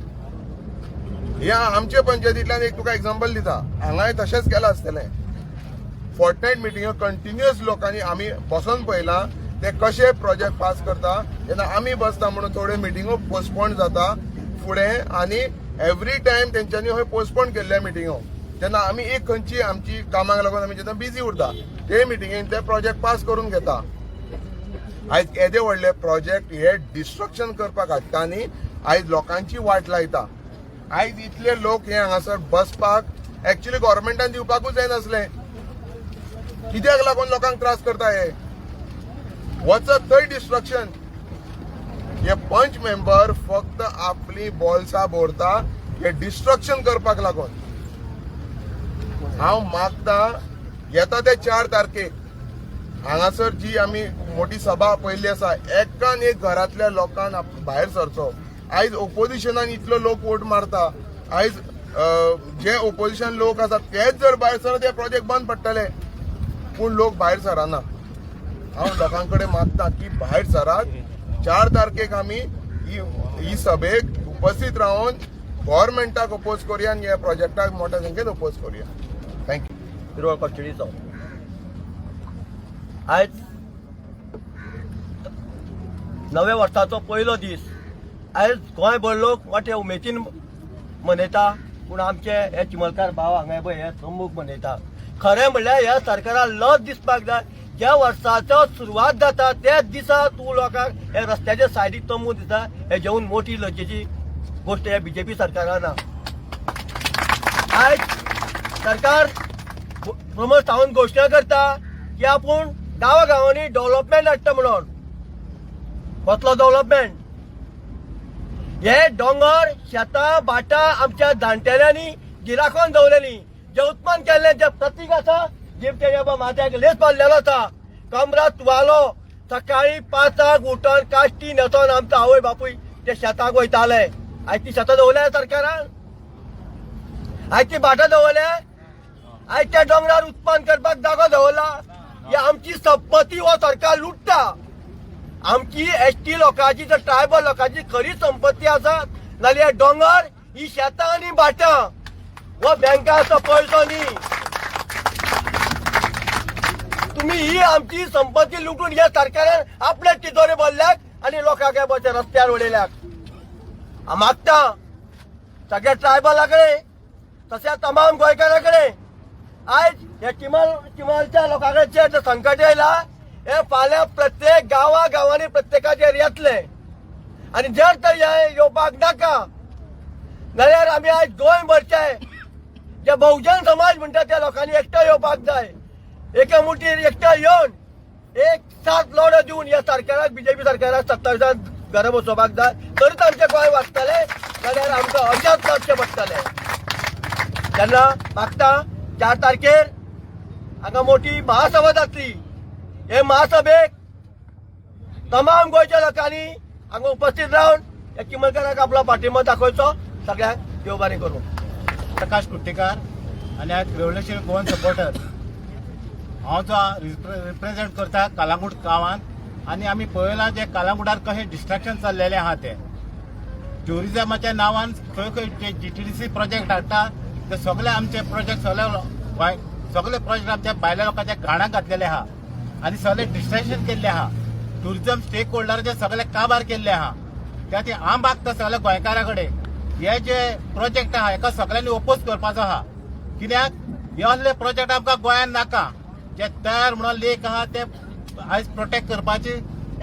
ह्या आमचे पंचायतींतल्यान एक तुका एग्जांपल दिता. हांगाय तशेंच केलां आसतलें. फोर्टनायट मिटिंग कंटिन्युअस लोकांनी आमी बसून पळयलां ते कशे प्रोजेक्ट पास करता. जेन्ना आमी बसता म्हणून थोड्यो मिटिंगो पोस्टपोन जाता फुडें आनी एवरी टायम तेंच्यांनी हय पोस्टपोन केल्ल्या मिटिंगो तेन्ना आमी एक खंयची आमची कामाक लागून आमी जेन्ना बिजी उरता ते मिटिंगेन ते प्रोजेक्ट पास करून घेता. आयज येदे व्हडले प्रोजेक्ट हे डिस्ट्रक्शन करपाक हाडटा आनी आयज लोकांची वाट लायता. आयज इतले लोक हे हांगासर बसपाक एक्चुअली गव्हर्मेंटान दिवपाकूच जायनासलें. कित्याक लागून लोकांक त्रास करता हे वचत थंय डिस्ट्रक्शन. हे पंच मेंबर फक्त आपली बॉल्सां भरता हे डिस्ट्रक्शन करपाक लागून. हांव मागता येता ते 4 तारखेक हांगासर जी आमी मोठी सभा पयल्ली आसा एकान एक घरांतल्या लोकांक भायर सरचो. आयज ओपोजिशनान इतलो लोक वोट मारता. आयज जे ओपोजिशन लोक आसात तेच जर भायर सरत हे प्रोजेक्ट बंद पडटले. पूण लोक भायर सराना. हांव लोकां कडेन मागता की भायर सरात. 4 तारखेक आमी ही सभेक उपस्थित रावन गव्हर्मेंटाक अपोज करुया आनी ह्या प्रोजेक्टाक मोठ्या संख्येन अपोज करुया. थँक्यू. पिरोळ कस्टडीचो आयज नवे वर्साचो पयलो दीस. आयज गोंयभर लोक मोठ्या उमेदीन मनयता पूण आमचे हे चिमलकार भाव हांगा पळय हे चमूक मनयता. खरें म्हणल्यार ह्या सरकाराक लज दिसपाक जाय. ज्या वर्साचो सुरवात जाता त्याच दिसा तूं लोकांक हे रस्त्याच्या सायडीक तंबू दिता हे जेवून मोठी लजेची गोष्ट ह्या बीजेपी सरकारान. आयज सरकार प्रमोद सावंत घोशणा करता की आपूण गांवांनी डेव्हलपमेंट हाडटा म्हणून. कसलो डेव्हलपमेंट? हे दोंगर शेतां भाटां आमच्या जाणटेल्यांनी गिराखोन दवरलेली. जे उत्पन्न केल्ले जे प्रतीक आसा जे तेच्या माथ्याक लेस बांदलेलो आसा कमरात तुवालो सकाळी 5 उठोन काश्टी न्हेसोन आमचो आवय बापूय ते शेताक वयताले. आयज ती शेतां दवरल्या सरकारान. आयज ती भाटां दवरल्या. आयज त्या दोंगरार उत्पन्न करपाक जागो दवरला. ही आमची संपत्ती हो सरकार लुटता. आमची एसटी लोकांची जर ट्रायबल लोकांची खरी संपत्ती आसा जाल्यार दोंगर ही शेतां आनी भाटां. हो बँकाचो पयसो न्ही. तुम्ही ही आमची संपत्ती लुटून या सरकारान आपले तिजोरी भरल्यात आणि लोकांक बचे रस्त्यार उडयल्यात. हांव मागता सगळ्या ट्रायबलाकडे तशेंच तमाम गोंयकारांकडे आयज हे चिमलच्या लोकांकडे जे संकट येयला हे फाल्यां प्रत्येक गांवांनी प्रत्येकाचेर येतले आणि जर तर हे येवपाक नाका जाल्यार आमी आयज गोंयभरचे जे बहुजन समाज म्हणटा त्या लोकांनी एकठांय येवपाक जाय. एके मुठीर एकठांय येवन एक साथ लढो दिवन ह्या सरकाराक बीजेपी सरकाराक 27 घरा बसोवपाक जाय. तरीच आमचे गोंय वाचतले जाल्यार आमकां अशेंच लढचें पडटलें. तेन्ना मागता 4 तारखेर हांगा मोठी महासभा जातली. हे महासभेक तमाम गोंयच्या लोकांनी हांगा उपस्थित रावन ह्या चिमलकाराक आपलो पाठिंबो दाखोवचो. सगळ्यांक देव बरें करूं. प्रकाश कुट्टेकार आणि एक रेव्होल्युशनरी गोवन सपोर्टर हांव जो रिप्रेझेंट करता कालांगूट गांवांत आणि आमी पळयलां जे कालांगुटार कशें डिस्ट्रॅक्शन चल्लेलें आहा ते ट्युरिजमाच्या नांवान खंय खंय जे GTDC प्रोजेक्ट हाडटा ते सगळे आमचे प्रोजेक्ट सगळे प्रोजेक्ट आमच्या भायल्या लोकांच्या घाणाक घातलेले आहा आणि सगळे डिस्ट्रॅक्शन केल्ले आहा. ट्युरिजम स्टेक होल्डराचे सगळे काबार केल्ले आहा. त्या खातीर हांव मागता सगळ्या गोंयकारां कडेन हे जे प्रोजेक्ट आहा हेका सगळ्यांनी ओपोज करपाचो आहा. कित्याक हे असले प्रोजेक्ट आमकां गोंयांत नाका. जे तयार म्हणून लेक आहा ते आयज प्रोटेक्ट करपाची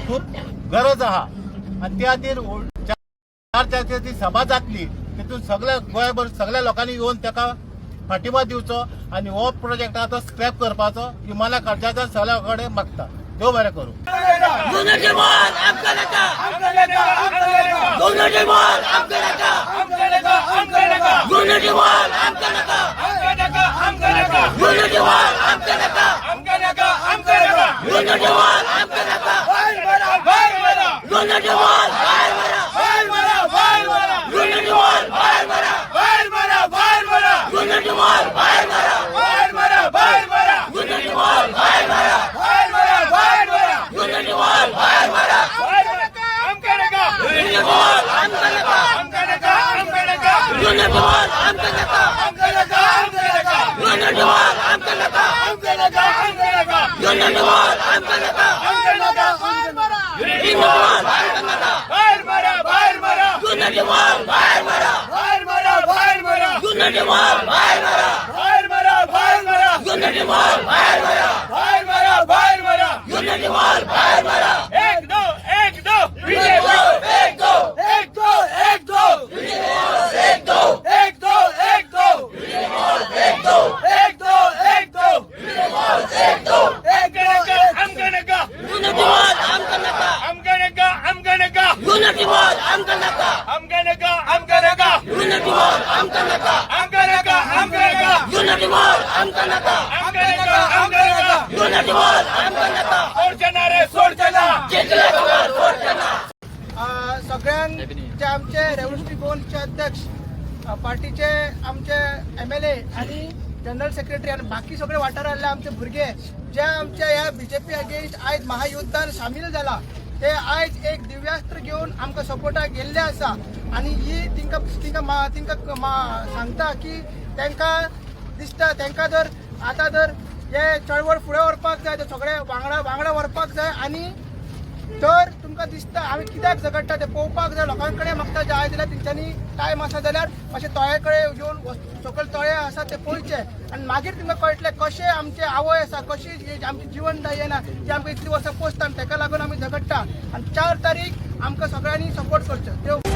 खूब गरज आहा आणि त्या खातीर 4 तारखेची सभा जातली. तितून सगळ्या गोंयभर सगळ्या लोकांनी येवन ताका फाटिंबो दिवचो आणि हो प्रोजेक्ट आहा तो स्क्रॅप करपाचो ही मला कर्जाच्या सगळ्या कडेन मागता. देव बरें करूं. सगळ्यांचे आमचे रेव्होल्युशनरी गोवनचे अध्यक्ष पार्टीचे आमचे MLA आणि जनरल सेक्रेटरी आणि बाकी सगळे वाठारांतले आमचे भुरगे जे आमच्या ह्या बीजेपी अगेन्स्ट आयज महायुद्धान सामील जाला ते आयज एक दिव्यास्त्र घेवन आमकां सपोर्टाक गेल्ले आसा आणि ही तिंका सांगता की तांकां दिसता तांकां जर आतां जर हे चळवळ फुडें व्हरपाक जाय ते सगळे वांगडा व्हरपाक जाय आणि तर तुमकां दिसता आमी कित्याक झगडटा ते पळोवपाक जाय. लोकां कडेन मागता जे आयज जाल्यार तेंच्यांनी टायम आसा जाल्यार अशें तळ्या कडेन येवन सकयल तळे आसा ते पळयचे आनी मागीर तुमकां कळटलें कशें आमचे आवय आसा कशी आमची जिवनदायी येना जी आमकां इतलीं वर्सां पोसता आनी ताका लागून आमी झगडटा. आनी 4 तारीख आमकां सगळ्यांनी सपोर्ट करचो.